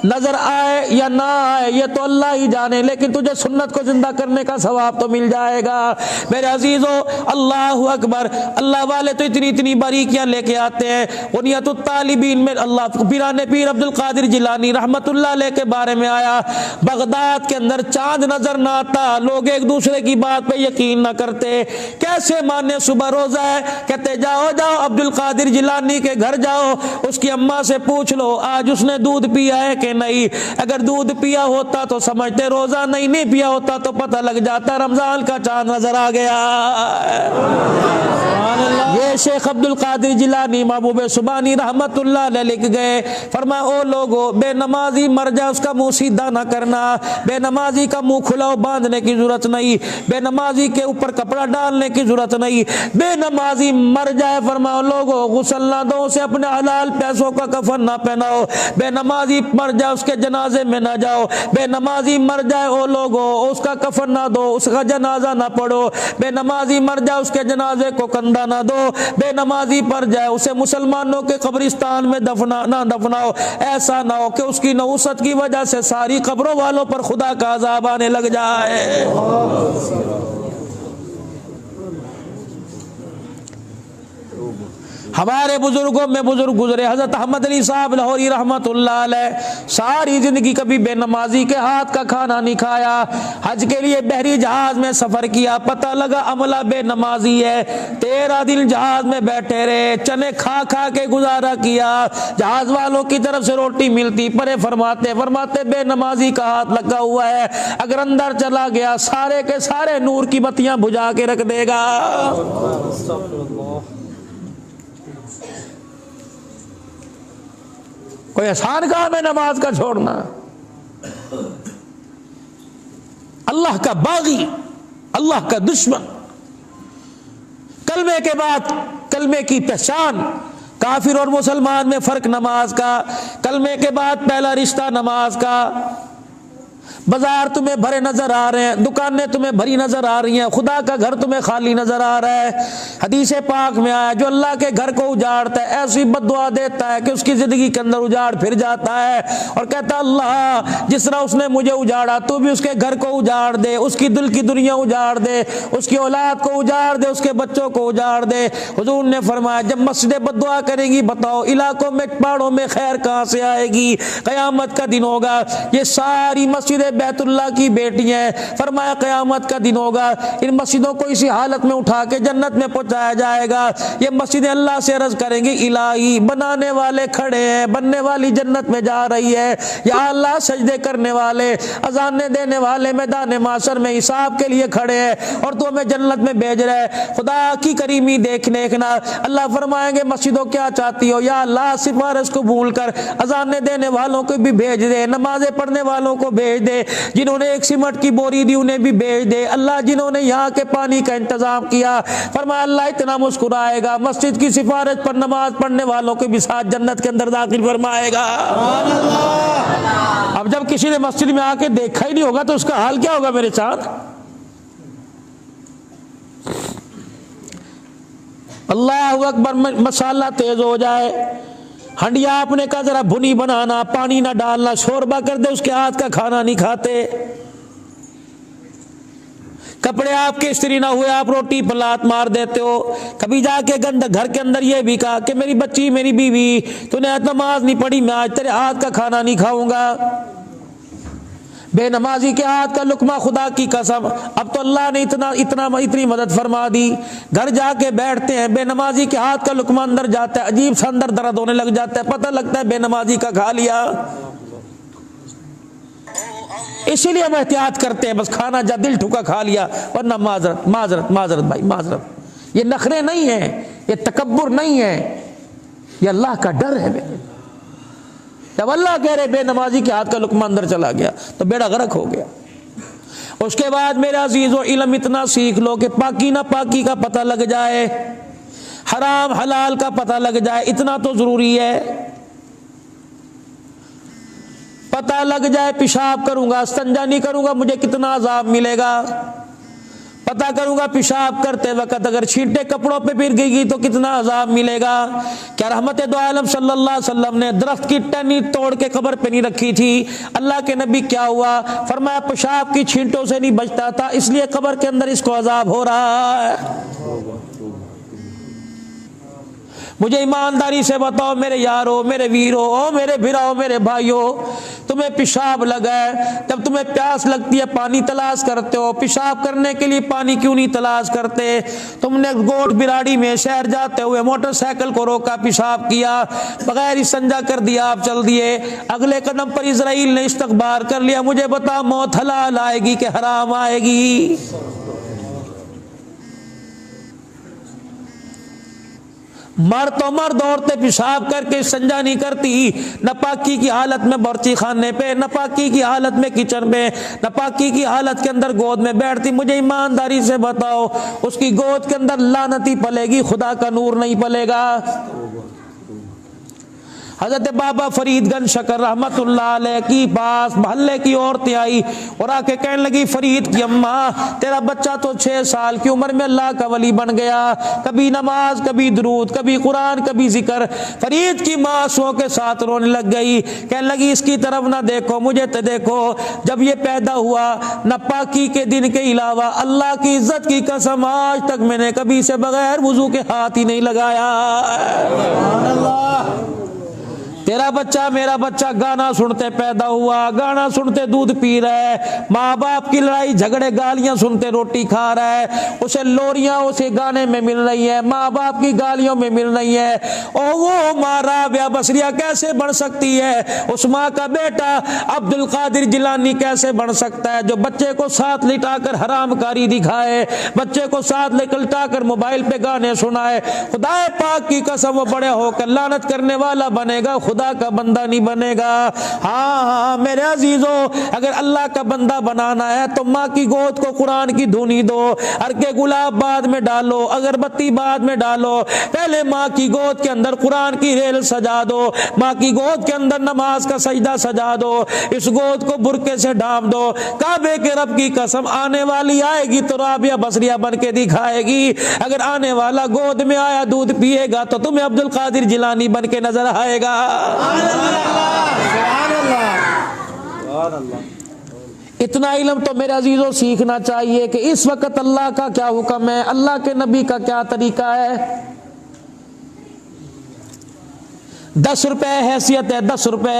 نظر آئے یا نہ آئے یہ تو اللہ ہی جانے، لیکن تجھے سنت کو زندہ کرنے کا ثواب تو مل جائے گا۔ میرے عزیزو اللہ اکبر، اللہ والے تو اتنی باریکیاں لے کے آتے ہیں۔ غنیت الطالبین میں اللہ پیرانے پیر عبد القادر جیلانی رحمت اللہ علیہ کے بارے میں آیا، بغداد کے اندر چاند نظر نہ آتا، لوگ ایک دوسرے کی بات پہ یقین نہ کرتے، کیسے مانے صبح روزہ ہے، کہتے جاؤ عبد القادر جیلانی کے گھر جاؤ، اس کی اماں سے پوچھ لو آج اس نے دودھ پیا ہے کہ نہیں، اگر دودھ پیا ہوتا تو سمجھتے روزہ، نہیں پیا ہوتا تو پتہ لگ جاتا رمضان کا چاند نظر آ گیا۔ یہ شیخ عبد القادر جیلانی محبوب سبحانی رحمت اللہ علیہ لکھ گئے، فرمایا او لوگو بے نمازی مر جائے اس کا منہ سیدھا نہ کرنا، بے نمازی کا منہ کھلا باندھنے کی ضرورت نہیں، بے نمازی کے اوپر کپڑا ڈالنے کی ضرورت نہیں، بے نمازی مر جائے فرمایا لوگو غسل نہ دو اسے، اپنے حلال پیسوں کا کفن نہ پہناؤ، بے نمازی مر جائے اس کے جنازے میں نہ جاؤ، بے نمازی مر جائے او لوگو اس کا کفن نہ دو، اس کا جنازہ نہ پڑھو، بے نمازی مر جائے اس کے جنازے کو کندھا نہ دو، بے نمازی پر جائے اسے مسلمانوں کے قبرستان میں نہ دفناؤ، ایسا نہ ہو کہ اس کی نحوست کی وجہ سے ساری قبروں والوں پر خدا کا عذاب آنے لگ جائے۔ ہمارے بزرگوں میں بزرگ گزرے، حضرت احمد علی صاحب لاہوری رحمت اللہ علیہ ساری زندگی کبھی بے نمازی کے ہاتھ کا کھانا نہیں کھایا، حج کے لیے بحری جہاز میں سفر کیا، پتہ لگا عملہ بے نمازی ہے، 13 دن جہاز میں بیٹھے رہے، چنے کھا کے گزارا کیا، جہاز والوں کی طرف سے روٹی ملتی، پرے فرماتے بے نمازی کا ہاتھ لگا ہوا ہے، اگر اندر چلا گیا سارے کے سارے نور کی بتیاں بجھا کے رکھ دے گا۔ کوئی آسان کام ہے نماز کا چھوڑنا؟ اللہ کا باغی، اللہ کا دشمن، کلمے کے بعد کلمے کی پہچان، کافر اور مسلمان میں فرق نماز کا، کلمے کے بعد پہلا رشتہ نماز کا، بازار تمہیں بھرے نظر آ رہے ہیں، دکانیں تمہیں بھری نظر آ رہی ہیں، خدا کا گھر تمہیں خالی نظر آ رہا ہے۔ حدیث پاک میں آیا جو اللہ کے گھر کو اجاڑتا ہے ایسی بد دعا دیتا ہے کہ اس کی زندگی کے اندر اجاڑ پھر جاتا ہے، اور کہتا اللہ جس طرح اس نے مجھے اجاڑا تو بھی اس کے گھر کو اجاڑ دے، اس کی دل کی دنیا اجاڑ دے، اس کی اولاد کو اجاڑ دے، اس کے بچوں کو اجاڑ دے۔ حضور نے فرمایا جب مسجدیں بد دعا کریں گی بتاؤ علاقوں میں پہاڑوں میں خیر کہاں سے آئے گی؟ قیامت کا دن ہوگا یہ ساری مسجدیں بیت اللہ کی بیٹیاں ہیں، فرمایا قیامت کا دن ہوگا ان مسجدوں کو اسی حالت میں اٹھا کے جنت میں پہنچایا جائے گا۔ یہ مسجدیں اللہ سے عرض کریں گی الہی بنانے والے کھڑے ہیں، بننے والی جنت میں جا رہی ہے، یا اللہ سجدے کرنے والے اذانیں دینے والے میدان محشر میں حساب کے لیے کھڑے ہیں اور تو ہمیں جنت میں بھیج رہے ہے۔ خدا کی کریمی دیکھنا اللہ فرمائیں گے مسجدوں کیا چاہتی ہو؟ یا اللہ سفارش کو بھول کر اذانیں دینے والوں کو بھی بھیج دے، نمازیں پڑھنے والوں کو بھیج دے، جنہوں نے ایک سیمنٹ کی بوری دی انہیں بھی بھیج دے، اللہ جنہوں نے یہاں کے پانی کا انتظام کیا فرمایا اللہ اتنا مسکرائے گا مسجد کی سفارش پر نماز پڑھنے والوں کو بھی ساتھ جنت کے اندر داخل فرمائے گا۔ اب جب کسی نے مسجد میں آ کے دیکھا ہی نہیں ہوگا تو اس کا حال کیا ہوگا میرے ساتھ؟ اللہ اکبر، مسالہ تیز ہو جائے، ہنڈیا آپ نے کہا ذرا بھنی بنانا، پانی نہ ڈالنا، شوربہ کر دے، اس کے ہاتھ کا کھانا نہیں کھاتے۔ کپڑے آپ کے استری نہ ہوئے آپ روٹی پر لات مار دیتے ہو۔ کبھی جا کے گھر کے اندر یہ بھی کہا کہ میری بچی میری بیوی تو نے نماز نہیں پڑھی میں آج تیرے ہاتھ کا کھانا نہیں کھاؤں گا۔ بے نمازی کے ہاتھ کا لقمہ خدا کی قسم، اب تو اللہ نے اتنی مدد فرما دی، گھر جا کے بیٹھتے ہیں بے نمازی کے ہاتھ کا لقمہ اندر جاتا ہے عجیب سا اندر درد ہونے لگ جاتا ہے، پتہ لگتا ہے بے نمازی کا کھا لیا۔ اسی لیے ہم احتیاط کرتے ہیں، بس کھانا جا دل ٹھکا کھا لیا، ورنہ معذرت معذرت معذرت بھائی معذرت۔ یہ نخرے نہیں ہیں، یہ تکبر نہیں ہے، یہ اللہ کا ڈر ہے۔ جب اللہ کہہ رہے بے نمازی کے ہاتھ کا لقمہ اندر چلا گیا تو بیڑا غرق ہو گیا۔ اس کے بعد میرے عزیزو علم اتنا سیکھ لو کہ پاکی نہ پاکی کا پتہ لگ جائے، حرام حلال کا پتہ لگ جائے، اتنا تو ضروری ہے۔ پتہ لگ جائے پیشاب کروں گا استنجا نہیں کروں گا مجھے کتنا عذاب ملے گا، پتہ کروں گا پیشاب کرتے وقت اگر چھینٹے کپڑوں پہ گر گئی تو کتنا عذاب ملے گا۔ کیا رحمت دو عالم صلی اللہ علیہ وسلم نے درخت کی ٹہنی توڑ کے قبر پہ نہیں رکھی تھی؟ اللہ کے نبی کیا ہوا؟ فرمایا پیشاب کی چھینٹوں سے نہیں بچتا تھا اس لیے قبر کے اندر اس کو عذاب ہو رہا ہے۔ مجھے ایمانداری سے بتاؤ میرے یارو میرے ویرو میرے بھراؤ میرے بھائیو، تمہیں پیشاب لگا ہے، جب تمہیں پیاس لگتی ہے پانی تلاش کرتے ہو، پیشاب کرنے کے لیے پانی کیوں نہیں تلاش کرتے؟ تم نے گوٹ براڑی میں شہر جاتے ہوئے موٹر سائیکل کو روکا پیشاب کیا بغیر استنجا کر دیا آپ چل دیے، اگلے قدم پر اسرائیل نے استغفار کر لیا، مجھے بتا موت حلال آئے گی کہ حرام آئے گی؟ مرد تو مرد عورتیں پیشاب کر کے استنجا نہیں کرتی، ناپاکی کی حالت میں برچی خانے پہ، ناپاکی کی حالت میں کچن میں، ناپاکی کی حالت کے اندر گود میں بیٹھتی۔ مجھے ایمانداری سے بتاؤ اس کی گود کے اندر لعنتی پلے گی خدا کا نور نہیں پلے گا۔ حضرت بابا فرید گنج شکر رحمت اللہ علیہ کی پاس محلے کی عورتیں آئی اور آ کے کہنے لگی فرید کی اماں تیرا بچہ تو 6 سال کی عمر میں اللہ کا ولی بن گیا، کبھی نماز کبھی درود کبھی قرآن کبھی ذکر۔ فرید کی ماں آنسوؤں کے ساتھ رونے لگ گئی، کہنے لگی اس کی طرف نہ دیکھو مجھے تو دیکھو، جب یہ پیدا ہوا نہ پاکی کے دن کے علاوہ اللہ کی عزت کی قسم آج تک میں نے کبھی سے بغیر وضو کے ہاتھ ہی نہیں لگایا۔ سبحان اللہ۔ تیرا بچہ میرا بچہ گانا سنتے پیدا ہوا، گانا سنتے دودھ پی رہا ہے، ماں باپ کی لڑائی جھگڑے گالیاں سنتے روٹی کھا رہا ہے، اسے لوریاں اسے گانے میں مل رہی ہیں، ماں باپ کی گالیوں میں مل رہی ہیں، اور وہ ماں رابعہ بصریہ کیسے بن سکتی ہے؟ اس ماں کا بیٹا عبد القادر جیلانی کیسے بن سکتا ہے جو بچے کو ساتھ لٹا کر حرام کاری دکھائے، بچے کو ساتھ لٹا کر موبائل پہ گانے سنائے؟ خدا پاک کی قسم وہ بڑے ہو کر لعنت کرنے والا بنے گا، خدا خدا کا بندہ نہیں بنے گا۔ ہاں میرے عزیزو، اگر اللہ کا بندہ بنانا ہے تو ماں کی گود کو قرآن کی دھونی دو، ارکے گلاب بعد میں ڈالو، اگربتی بعد میں ڈالو، پہلے ماں کی گود کے اندر قرآن کی ریل سجا دو، ماں کی گود کے اندر نماز کا سجدہ سجا دو، اس گود کو برقعے سے ڈھانپ دو۔ کعبے کے رب کی قسم، آنے والی آئے گی تو رابعہ بصریہ بن کے دکھائے گی، اگر آنے والا گود میں آیا دودھ پیے گا تو تمہیں عبد القادر جیلانی بن کے نظر آئے گا۔ اتنا علم تو میرے عزیزوں سیکھنا چاہیے کہ اس وقت اللہ کا کیا حکم ہے، اللہ کے نبی کا کیا طریقہ ہے۔ 10 روپے حیثیت ہے، 10 روپے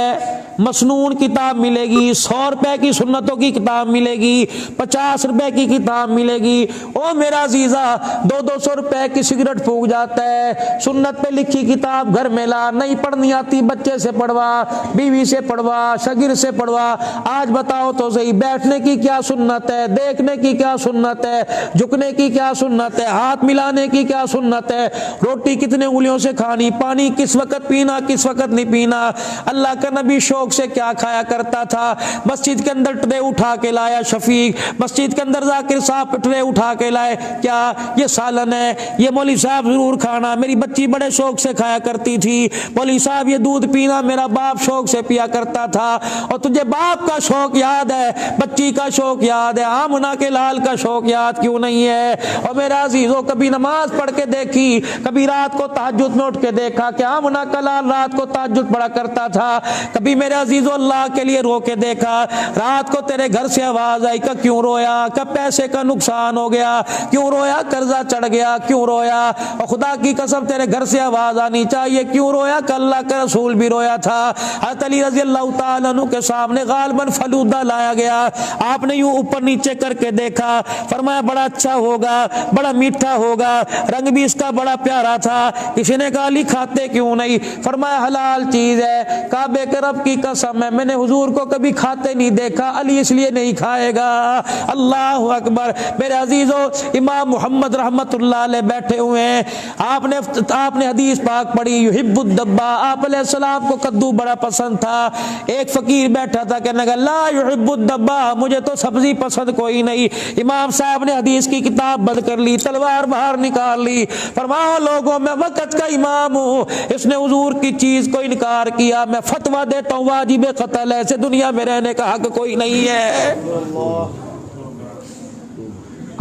مسنون کتاب ملے گی، 100 روپے کی سنتوں کی کتاب ملے گی، 50 روپے کی کتاب ملے گی۔ او میرا عزیزہ، 200 روپے کی سگریٹ پھونک جاتا ہے، سنت پہ لکھی کتاب گھر میں لا، نہیں پڑھنی آتی بچے سے پڑھوا، بیوی سے پڑھوا، شاگرد سے پڑھوا۔ آج بتاؤ تو صحیح، بیٹھنے کی کیا سنت ہے، دیکھنے کی کیا سنت ہے، جھکنے کی کیا سنت ہے، ہاتھ ملانے کی کیا سنت ہے، روٹی کتنے انگلیوں سے کھانی، پانی کس وقت پینا کس وقت نہیں پینا۔ اللہ کا نبی شوق سے کیا کھایا کرتا تھا، مسجد کے اندر ٹرے اٹھا کے لایا شفیق، مسجد کے اندر ذاکر صاحب ٹرے اٹھا کے لائے، کیا یہ سالن ہے، یہ مولوی صاحب ضرور کھانا، میری بچی بڑے شوق سے کھایا کرتی تھی، مولوی صاحب یہ دودھ پینا میرا باپ شوق سے پیا کرتا تھا۔ اور تجھے باپ کا شوق یاد ہے، بچی کا شوق یاد ہے، آمنہ کے لال کا شوق یاد کیوں نہیں ہے؟ اور میرا عزیزو، کبھی نماز پڑھ کے دیکھی، کبھی رات کو تہجد میں اٹھ کے دیکھا کہ آمنہ کا لال رات کو تہجد پڑھا کرتا تھا، کبھی میرے عزیزو اللہ کے لیے رو کے دیکھا، رات کو تیرے گھر سے آواز آئی کہ کیوں رویا، کہ پیسے کا نقصان ہو گیا، کیوں رویا، قرضہ چڑھ گیا، کیوں رویا؟ اور خدا کی قسم تیرے گھر سے آواز آنی چاہیے کیوں رویا، کہ اللہ کا رسول بھی رویا تھا۔ حضرت علی رضی اللہ تعالیٰ عنہ کے سامنے غالباً فلودہ لایا گیا، آپ نے یوں اوپر نیچے کر کے دیکھا، فرمایا بڑا اچھا ہوگا، بڑا میٹھا ہوگا، رنگ بھی اس کا بڑا پیارا تھا۔ کسی نے کہا علی کھاتے کیوں نہیں؟ فرمایا حلال چیز ہے، کعبے کے رب کی قسم ہے میں نے حضور کو کبھی کھاتے نہیں دیکھا، علی اس لیے نہیں کھائے گا۔ اللہ اکبر۔ میرے عزیزو، امام محمد رحمت اللہ علیہ بیٹھے ہوئے ہیں، آپ نے حدیث پاک پڑھی، یحب الدبا، آپ علیہ السلام کو کدو بڑا پسند تھا۔ ایک فقیر بیٹھا تھا، کہنے لگا لا یحب الدبا، مجھے تو سبزی پسند کوئی نہیں۔ امام صاحب نے حدیث کی کتاب بند کر لی، تلوار باہر نکال لی، فرمایا لوگوں میں وقت کا امام ہوں، اس نے حضور کی چیز کو انکار کیا، میں فتویٰ دیتا ہوں واجب قتل ہے، ایسے دنیا میں رہنے کا حق کوئی نہیں ہے۔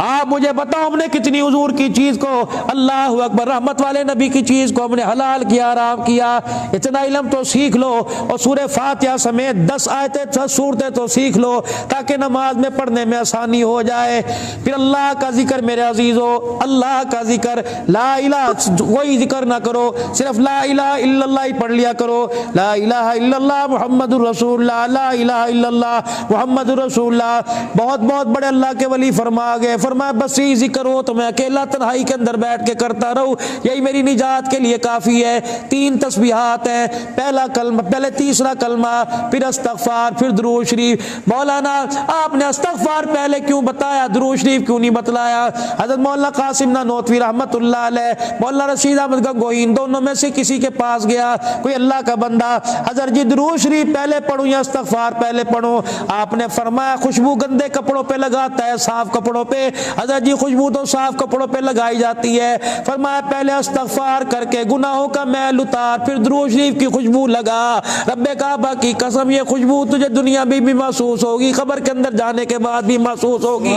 آپ مجھے بتاؤ ہم نے کتنی حضور کی چیز کو، اللہ اکبر، رحمت والے نبی کی چیز کو ہم نے حلال کیا، حرام کیا۔ اتنا علم تو سیکھ لو، اور سورہ فاتحہ سمیت 10 آیتیں سورتیں تو سیکھ لو تاکہ نماز میں پڑھنے میں آسانی ہو جائے۔ پھر اللہ کا ذکر میرے عزیزو، اللہ کا ذکر، لا الہ کوئی ذکر نہ کرو، صرف لا الہ الا اللہ ہی پڑھ لیا کرو، لا الہ الا اللہ محمد الرسول اللہ، لا الہ الا اللہ محمد الرسول اللہ۔ بہت بہت بڑے اللہ کے ولی فرما گئے، فرمایا بس یہی ذکر ہو تو میں اکیلا تنہائی کے اندر بیٹھ کے کرتا رہوں، یہی میری نجات کے لیے کافی ہے۔ 3 تسبیحات ہیں، پہلا کلمہ، پہلے تیسرا کلمہ، پھر استغفار، پھر درود شریف۔ مولانا آپ نے استغفار پہلے کیوں بتایا، درود شریف کیوں نہیں بتلایا؟ حضرت مولانا قاسم نانوتوی رحمت اللہ علیہ، مولانا رشید احمد گنگوہی، ان دونوں میں سے کسی کے پاس گیا کوئی اللہ کا بندہ، حضرت جی درود شریف پہلے پڑھوں یا استغفار پہلے پڑھوں؟ آپ نے فرمایا خوشبو گندے کپڑوں پہ لگاتا ہے، صاف کپڑوں پہ؟ حضرت جی خوشبو تو صاف کپڑوں پہ لگائی جاتی ہے۔ فرمایا پہلے استغفار کر کے گناہوں کا میل اتار، پھر درود شریف کی خوشبو لگا، رب کعبہ کی قسم یہ خوشبو تجھے دنیا میں بھی محسوس ہوگی، قبر کے اندر جانے کے بعد بھی محسوس ہوگی۔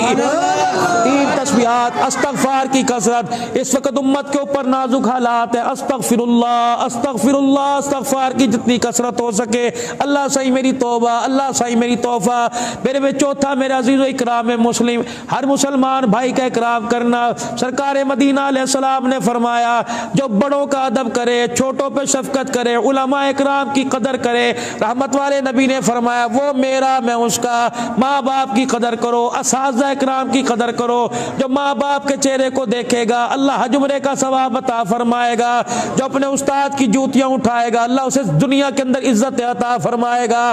3 تسبیحات، استغفار کی کثرت۔ اس وقت امت کے اوپر نازک حالات ہے، استغفر اللہ استغفر اللہ، استغفار کی جتنی کثرت ہو سکے۔ اللہ صحیح میری توبہ، اللہ صحیح میری توبہ۔ میرے چوتھا میرا عزیز و اکرام مسلم، ہر مسلمان بھائی کا اکرام کرنا۔ سرکار مدینہ علیہ السلام نے فرمایا جو بڑوں کا ادب کرے، چھوٹوں پہ شفقت کرے، علماء اکرام کی قدر کرے، رحمت والے نبی نے فرمایا وہ میرا میں اس کا۔ ماں باپ کی قدر کرو، اساتذہ اکرام کی قدر کرو، جو ماں باپ کے چہرے کو دیکھے گا اللہ حج عمرے کا ثواب عطا فرمائے گا، جو اپنے استاد کی جوتیاں اٹھائے گا اللہ اسے دنیا کے اندر عزت عطا فرمائے گا۔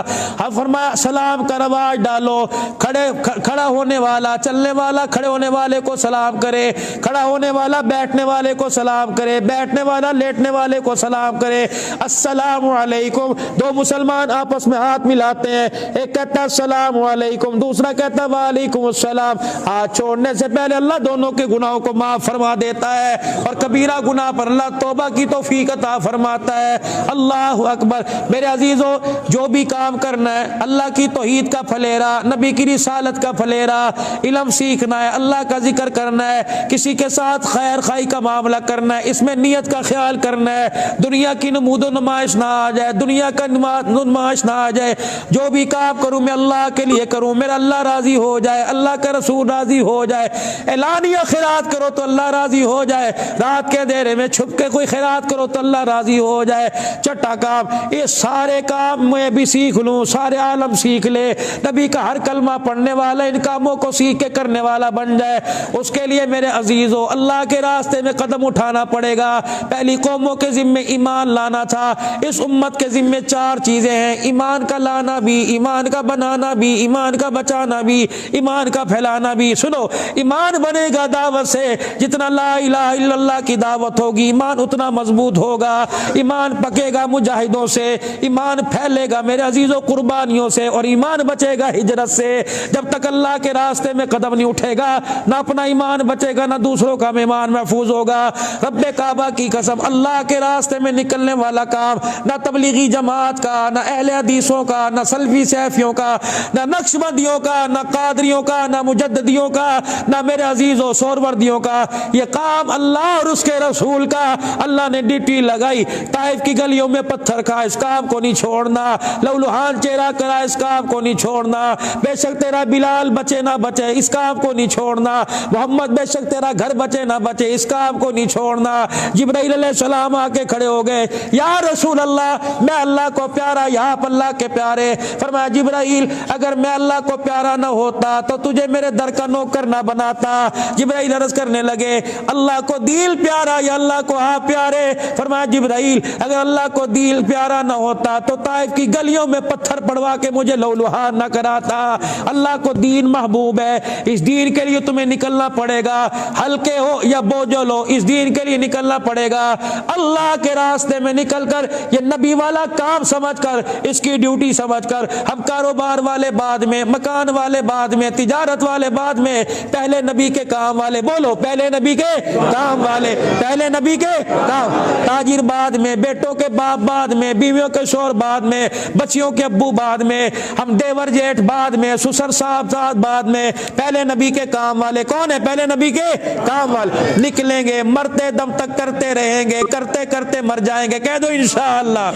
فرمایا سلام کا رواج ڈالو، کھڑا ہونے والا، چلنے والا کھڑا کھڑے ہونے والے کو سلام کرے، کھڑا ہونے والا بیٹھنے والے کو سلام کرے، بیٹھنے والا لیٹنے والے کو سلام کرے۔ السلام علیکم، دو مسلمان آپس میں ہاتھ ملاتے ہیں، ایک کہتا ہے السلام علیکم، دوسرا کہتا ہے وعلیکم السلام۔ ہاتھ چھوڑنے سے پہلے اللہ دونوں کے گناہوں کو معاف فرما دیتا ہے، اور کبیرہ گناہ پر اللہ توبہ کی توفیق عطا فرماتا ہے۔ اللہ اکبر۔ میرے عزیزو، جو بھی کام کرنا ہے، اللہ کی توحید کا پھلیرا، نبی کی رسالت کا پھلیرا، علم سیکھنا ہے، اللہ کا ذکر کرنا ہے، کسی کے ساتھ خیر خائی کا معاملہ کرنا ہے، اس میں نیت کا خیال کرنا ہے، دنیا کی نمود و نمائش نہ آ جائے، دنیا کا نمائش نہ آ جائے۔ جو بھی کام کروں میں اللہ کے لیے کروں، میرا اللہ راضی ہو جائے، اللہ کا رسول راضی ہو جائے۔ اعلانیہ خیرات کرو تو اللہ راضی ہو جائے، رات کے اندھیرے میں چھپ کے کوئی خیرات کرو تو اللہ راضی ہو جائے۔ چھٹا کام، یہ سارے کام میں بھی سیکھ لوں، سارے عالم سیکھ لے، نبی کا ہر کلمہ پڑھنے والا ان کاموں کو سیکھ کے کرنے والا بن جائے۔ اس کے لیے میرے عزیزو اللہ کے راستے میں قدم اٹھانا پڑے گا۔ پہلی قوموں کے ذمے ایمان لانا تھا، اس امت کے ذمے چار چیزیں ہیں: ایمان کا لانا بھی، ایمان کا بنانا بھی، ایمان کا بچانا بھی، ایمان کا پھیلانا بھی۔ سنو، ایمان بنے گا دعوت سے، جتنا لا الہ الا اللہ کی دعوت ہوگی ایمان اتنا مضبوط ہوگا۔ ایمان پکے گا مجاہدوں سے، ایمان پھیلے گا میرے عزیزو قربانیوں سے، اور ایمان بچے گا ہجرت سے۔ جب تک اللہ کے راستے میں قدم نہیں اٹھے گا، نہ اپنا ایمان بچے گا، نہ دوسروں کا ایمان محفوظ ہوگا۔ رب کعبہ کی قسم، اللہ کے راستے میں نکلنے والا کام نہ تبلیغی جماعت کا، نہ اہل حدیثوں کا، نہ سلفی سیفیوں کا، نہ نقشبندیوں کا، نہ قادریوں کا، نہ مجددیوں کا، نہ میرے عزیزو سوروردیوں کا، یہ کام اللہ اور اس کے رسول کا۔ اللہ نے ڈیوٹی لگائی، طائف کی گلیوں میں پتھر کھا، اس کام کو نہیں چھوڑنا، لولوہان چہرہ کرا، اس کام کو نہیں چھوڑنا، بے شک تیرا بلال بچے نہ بچے، اس کام کو نہیں چھوڑنا، محمد بے شک تیرا گھر بچے نہ بچے، اس کام کو نہیں چھوڑنا۔ جبرائیل علیہ السلام آ کے کھڑے ہو گئے، یا رسول اللہ میں اللہ کو پیارا، یا آپ اللہ کے پیارے۔ فرمایا جبرائیل اگر میں اللہ کو پیارا نہ ہوتا تو تجھے میرے در کا نوکر نہ بناتا۔ جبرائیل عرض کرنے لگے اللہ کو دل پیارا یا اللہ کو آپ پیارے؟ فرمایا جبرائیل اگر اللہ کو دل پیارا نہ ہوتا تو طائف کی گلیوں میں پتھر پڑوا کے مجھے لولوہان نہ کراتا۔ اللہ کو دین محبوب ہے، اس دین کے لیے تمہیں نکلنا پڑے گا، ہلکے ہو یا بوجھل ہو، اس دین کے لیے نکلنا پڑے گا۔ اللہ کے راستے میں نکل کر یہ نبی والا کام سمجھ کر، اس کی ڈیوٹی سمجھ کر، ہم کاروبار والے بعد میں، مکان والے بعد میں، تجارت والے بعد میں، پہلے نبی کے کام والے، بولو پہلے نبی کے کام والے، پہلے نبی کے کام، تاجر بعد میں، بیٹوں کے باپ بعد میں، بیویوں کے شوہر بعد میں، بچیوں کے ابو بعد میں، ہم دیور جیٹھ بعد میں، سسر صاحب بعد میں، پہلے نبی کے کام والے کون ہیں؟ پہلے نبی کے کام والے۔ نکلیں گے، مرتے دم تک کرتے رہیں گے، کرتے کرتے مر جائیں گے، کہہ دو انشاءاللہ۔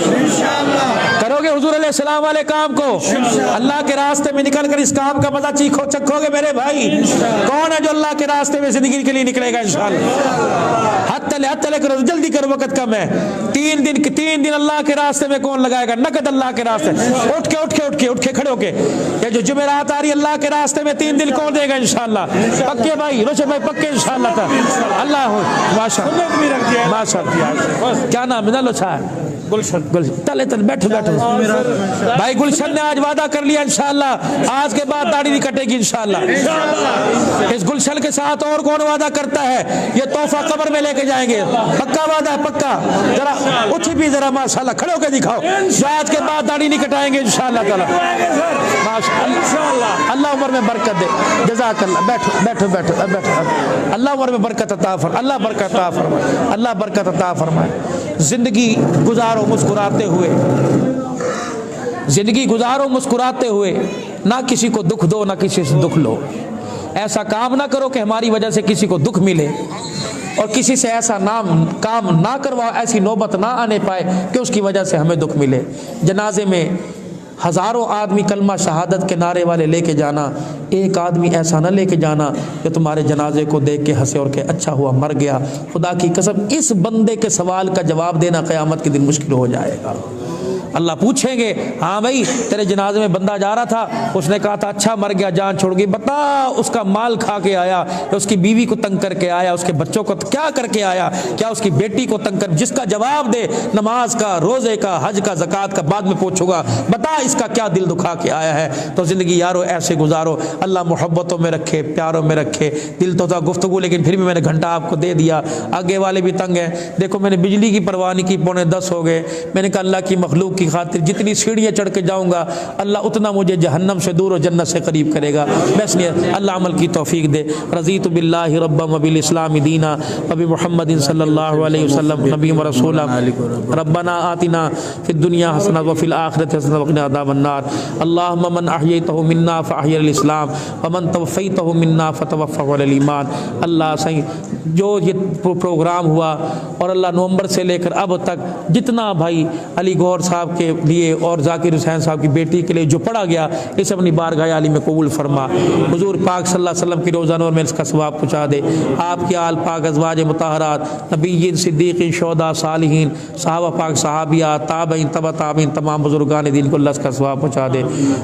کرو گے حضور علیہ السلام والے کام کو؟ اللہ کے راستے میں نکل کر اس کام کا مزہ چکھو گے میرے بھائی؟ کون ہے جو اللہ کے راستے میں زندگی کے لیے نکلے گا انشاءاللہ؟ ہاتھ تلے کرو، جلدی کرو، وقت کم ہے۔ تین دن اللہ کے راستے میں کون لگائے گا؟ نقد اللہ کے راستے، اٹھ کے کھڑے ہو کے، یہ جو جمعرات آ رہی اللہ کے راستے میں 3 دن کون دے گا انشاءاللہ؟ پکے بھائی، روشن بھائی پکے انشاءاللہ تعالی۔ اللہ ہو ماشاءاللہ۔ کیا نام ہے؟ لوچا گلشن تلے بیٹھو بھائی۔ گلشن نے آج وعدہ کر لیا انشاءاللہ آج کے بعد داڑھی نہیں کٹے گی انشاءاللہ۔ اس گلشن کے ساتھ اور کون وعدہ کرتا ہے؟ یہ تحفہ قبر میں لے کے جائیں گے، پکا وعدہ ہے، پکا۔ ذرا اٹھ بھی ذرا ماشاءاللہ، کھڑے ہو کے دکھاؤ جو آج کے بعد داڑھی نہیں کٹائیں گے انشاءاللہ تعالی۔ ماشاءاللہ، اللہ عمر میں برکت دے، جزاک اللہ۔ بیٹھو۔ اللہ عمر میں برکت عطا فرمائے، اللہ برکت عطا فرمائے، اللہ برکت عطا فرمائے۔ زندگی گزارو مسکراتے ہوئے، زندگی گزارو مسکراتے ہوئے، نہ کسی کو دکھ دو نہ کسی سے دکھ لو۔ ایسا کام نہ کرو کہ ہماری وجہ سے کسی کو دکھ ملے، اور کسی سے ایسا کام نہ کرواؤ، ایسی نوبت نہ آنے پائے کہ اس کی وجہ سے ہمیں دکھ ملے۔ جنازے میں ہزاروں آدمی کلمہ شہادت کے نعرے والے لے کے جانا، ایک آدمی ایسا نہ لے کے جانا کہ تمہارے جنازے کو دیکھ کے ہنسے اور کہ اچھا ہوا مر گیا۔ خدا کی قسم اس بندے کے سوال کا جواب دینا قیامت کے دن مشکل ہو جائے گا۔ اللہ پوچھیں گے ہاں بھائی تیرے جنازے میں بندہ جا رہا تھا, اس نے کہا تھا اچھا مر گیا جان چھوڑ گئی, بتا اس کا مال کھا کے آیا, اس کی بیوی کو تنگ کر کے آیا, اس کے بچوں کو کیا کر کے آیا, کیا اس کی بیٹی کو تنگ کر, جس کا جواب دے نماز کا, روزے کا, حج کا, زکوٰۃ کا, بعد میں پوچھوں گا بتا اس کا کیا دل دکھا کے آیا ہے. تو زندگی یارو ایسے گزارو, اللہ محبتوں میں رکھے, پیاروں میں رکھے. دل تو تھا گفتگو لیکن پھر بھی میں نے گھنٹہ آپ کو دے دیا, آگے والے بھی تنگ ہیں. دیکھو میں نے بجلی کی پرواہ نہیں کی, 9:45 ہو گئے. میں نے کہا اللہ کی مخلوق کی خاطر جتنی سیڑھیاں چڑھ کے جاؤں گا اللہ اتنا مجھے جہنم سے دور و جنت سے قریب کرے گا. بس نہیں, اللہ عمل کی توفیق دے. رضیت باللہ ربا وبالاسلام دینا وبمحمد صلی اللہ علیہ وسلم نبی و رسولا. ربنا آتنا فی الدنیا حسنہ وفی الآخرۃ حسنہ وقنا عذاب النار. اللہم من احییتہ منا فاحیی الاسلام ومن توفیتہ منا فتوفہ علی الایمان. اللہ صحیح جو یہ پروگرام ہوا اور اللہ نومبر سے لے کر اب تک جتنا بھائی علی گوہر صاحب کے لیے اور ذاکر حسین صاحب کی بیٹی کے لیے جو پڑھا گیا اسے اپنی بارگاہ عالی میں قبول فرما. حضور پاک صلی اللہ علیہ وسلم کی روزہ نور میں اس کا ثواب پہنچا دے. آپ کے آل پاک ازواج مطہرات نبیین صدیقین شہداء صالحین صحابہ پاک صحابیات تابعین تبع تابعین تمام بزرگان دین کو اللہ اس کا ثواب پہنچا دے.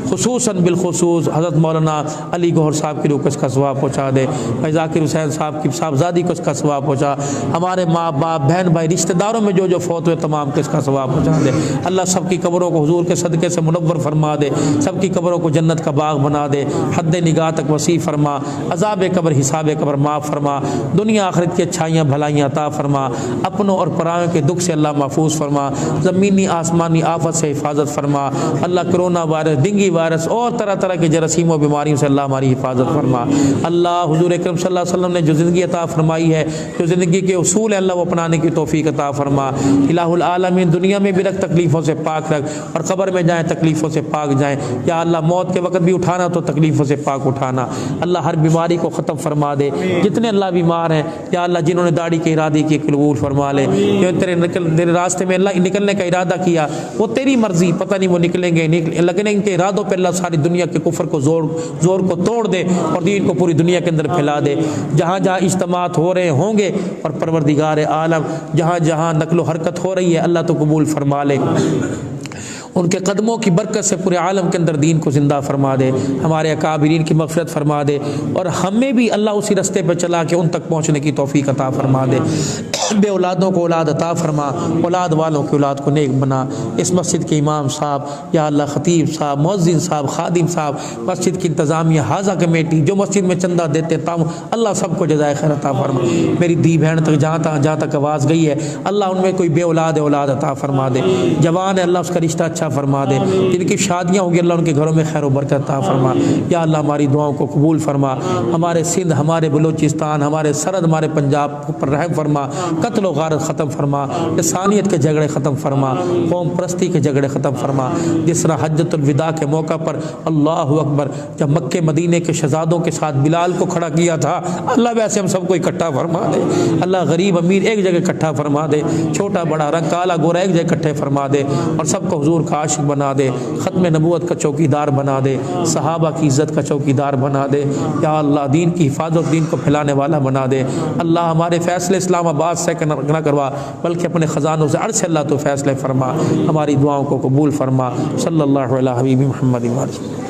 خصوصاً بالخصوص حضرت مولانا علی گوہر صاحب کی روح کو اس کا ثواب پہنچا دے. بھائی ذاکر حسین صاحب کی صاحبزادی کو اس کا ثواب پہنچا. ہمارے ماں باپ بہن بھائی رشتہ داروں میں جو فوت ہوئے تمام کو اس کا ثواب پہنچا دے. اللہ سب کی قبروں کو حضور کے صدقے سے منور فرما دے. سب کی قبروں کو جنت کا باغ بنا دے. حد نگاہ تک وسیع فرما. عذاب قبر حساب قبر معاف فرما. دنیا آخرت کی اچھائیاں بھلائیاں عطا فرما. اپنوں اور پرائیوں کے دکھ سے اللہ محفوظ فرما. زمینی آسمانی آفت سے حفاظت فرما. اللہ کرونا وائرس ڈینگی وائرس اور طرح طرح کے جراثیم و بیماریوں سے اللہ ہماری حفاظت فرما. اللہ حضور اکرم صلی اللہ علیہ وسلم نے جو زندگی عطا فرمائی ہے, جو زندگی کے اصول ہیں اللہ وہ اپنانے کی توفیق عطا فرما. الہ العالمین دنیا میں بھی رکھ تکلیفوں سے پاک رکھ, اور قبر میں جائیں تکلیفوں سے پاک جائیں. یا اللہ موت کے وقت بھی اٹھانا تو تکلیفوں سے پاک اٹھانا. اللہ ہر بیماری کو ختم فرما دے. جتنے اللہ بیمار ہیں یا اللہ جنہوں نے داڑھی کے ارادے کی قبول فرما لے. جو تیرے راستے میں اللہ نکلنے کا ارادہ کیا وہ تیری مرضی, پتہ نہیں وہ نکلیں گے لیکن ان کے ارادوں پہ اللہ ساری دنیا کے کفر کو زور کو توڑ دے اور دین کو پوری دنیا کے اندر پھیلا دے. جہاں جہاں اجتماعات ہو رہے ہوں گے اور پروردگار عالم جہاں جہاں نقل و حرکت ہو رہی ہے اللہ تو قبول فرما لے. ان کے قدموں کی برکت سے پورے عالم کے اندر دین کو زندہ فرما دے. ہمارے اکابرین کی مغفرت فرما دے اور ہمیں بھی اللہ اسی رستے پہ چلا کے ان تک پہنچنے کی توفیق عطا فرما دے. بے اولادوں کو اولاد عطا فرما, اولاد والوں کی اولاد کو نیک بنا. اس مسجد کے امام صاحب یا اللہ خطیب صاحب, مؤذن صاحب, خادم صاحب, مسجد کی انتظامیہ, حاضہ کمیٹی جو مسجد میں چندہ دیتے تام اللہ سب کو جزائے خیر عطا فرما. میری دی بہن تک جہاں تک آواز گئی ہے اللہ ان میں کوئی بے اولاد عطا فرما دے. جوان ہے اللہ اس کا رشتہ اچھا فرما دے. جن کی شادیاں ہوگی اللہ ان کے گھروں میں خیر و برکت عطا فرما. یا اللہ ہماری دعاؤں کو قبول فرما. ہمارے سندھ, ہمارے بلوچستان, ہمارے سرحد, ہمارے پنجاب پر رحم فرما. قتل و غارت ختم فرما. لسانیت کے جھگڑے ختم فرما. قوم پرستی کے جھگڑے ختم فرما. جس طرح حجۃ الوداع کے موقع پر اللہ اکبر جب مکے مدینے کے شہزادوں کے ساتھ بلال کو کھڑا کیا تھا اللہ ویسے ہم سب کو اکٹھا فرما دے. اللہ غریب امیر ایک جگہ اکٹھا فرما دے. چھوٹا بڑا رنگ کالا گورا ایک جگہ اکٹھے فرما دے اور سب کو حضور کا عاشق بنا دے. ختم نبوت کا چوکیدار بنا دے. صحابہ کی عزت کا چوکیدار بنا دے. یا اللہ دین کی حفاظت, دین کو پھیلانے والا بنا دے. اللہ ہمارے فیصلے اسلام آباد سے نہ کروا بلکہ اپنے خزانوں سے عرش اللہ تو فیصلے فرما. ہماری دعاؤں کو قبول فرما. صلی اللہ علیہ حبیب محمد.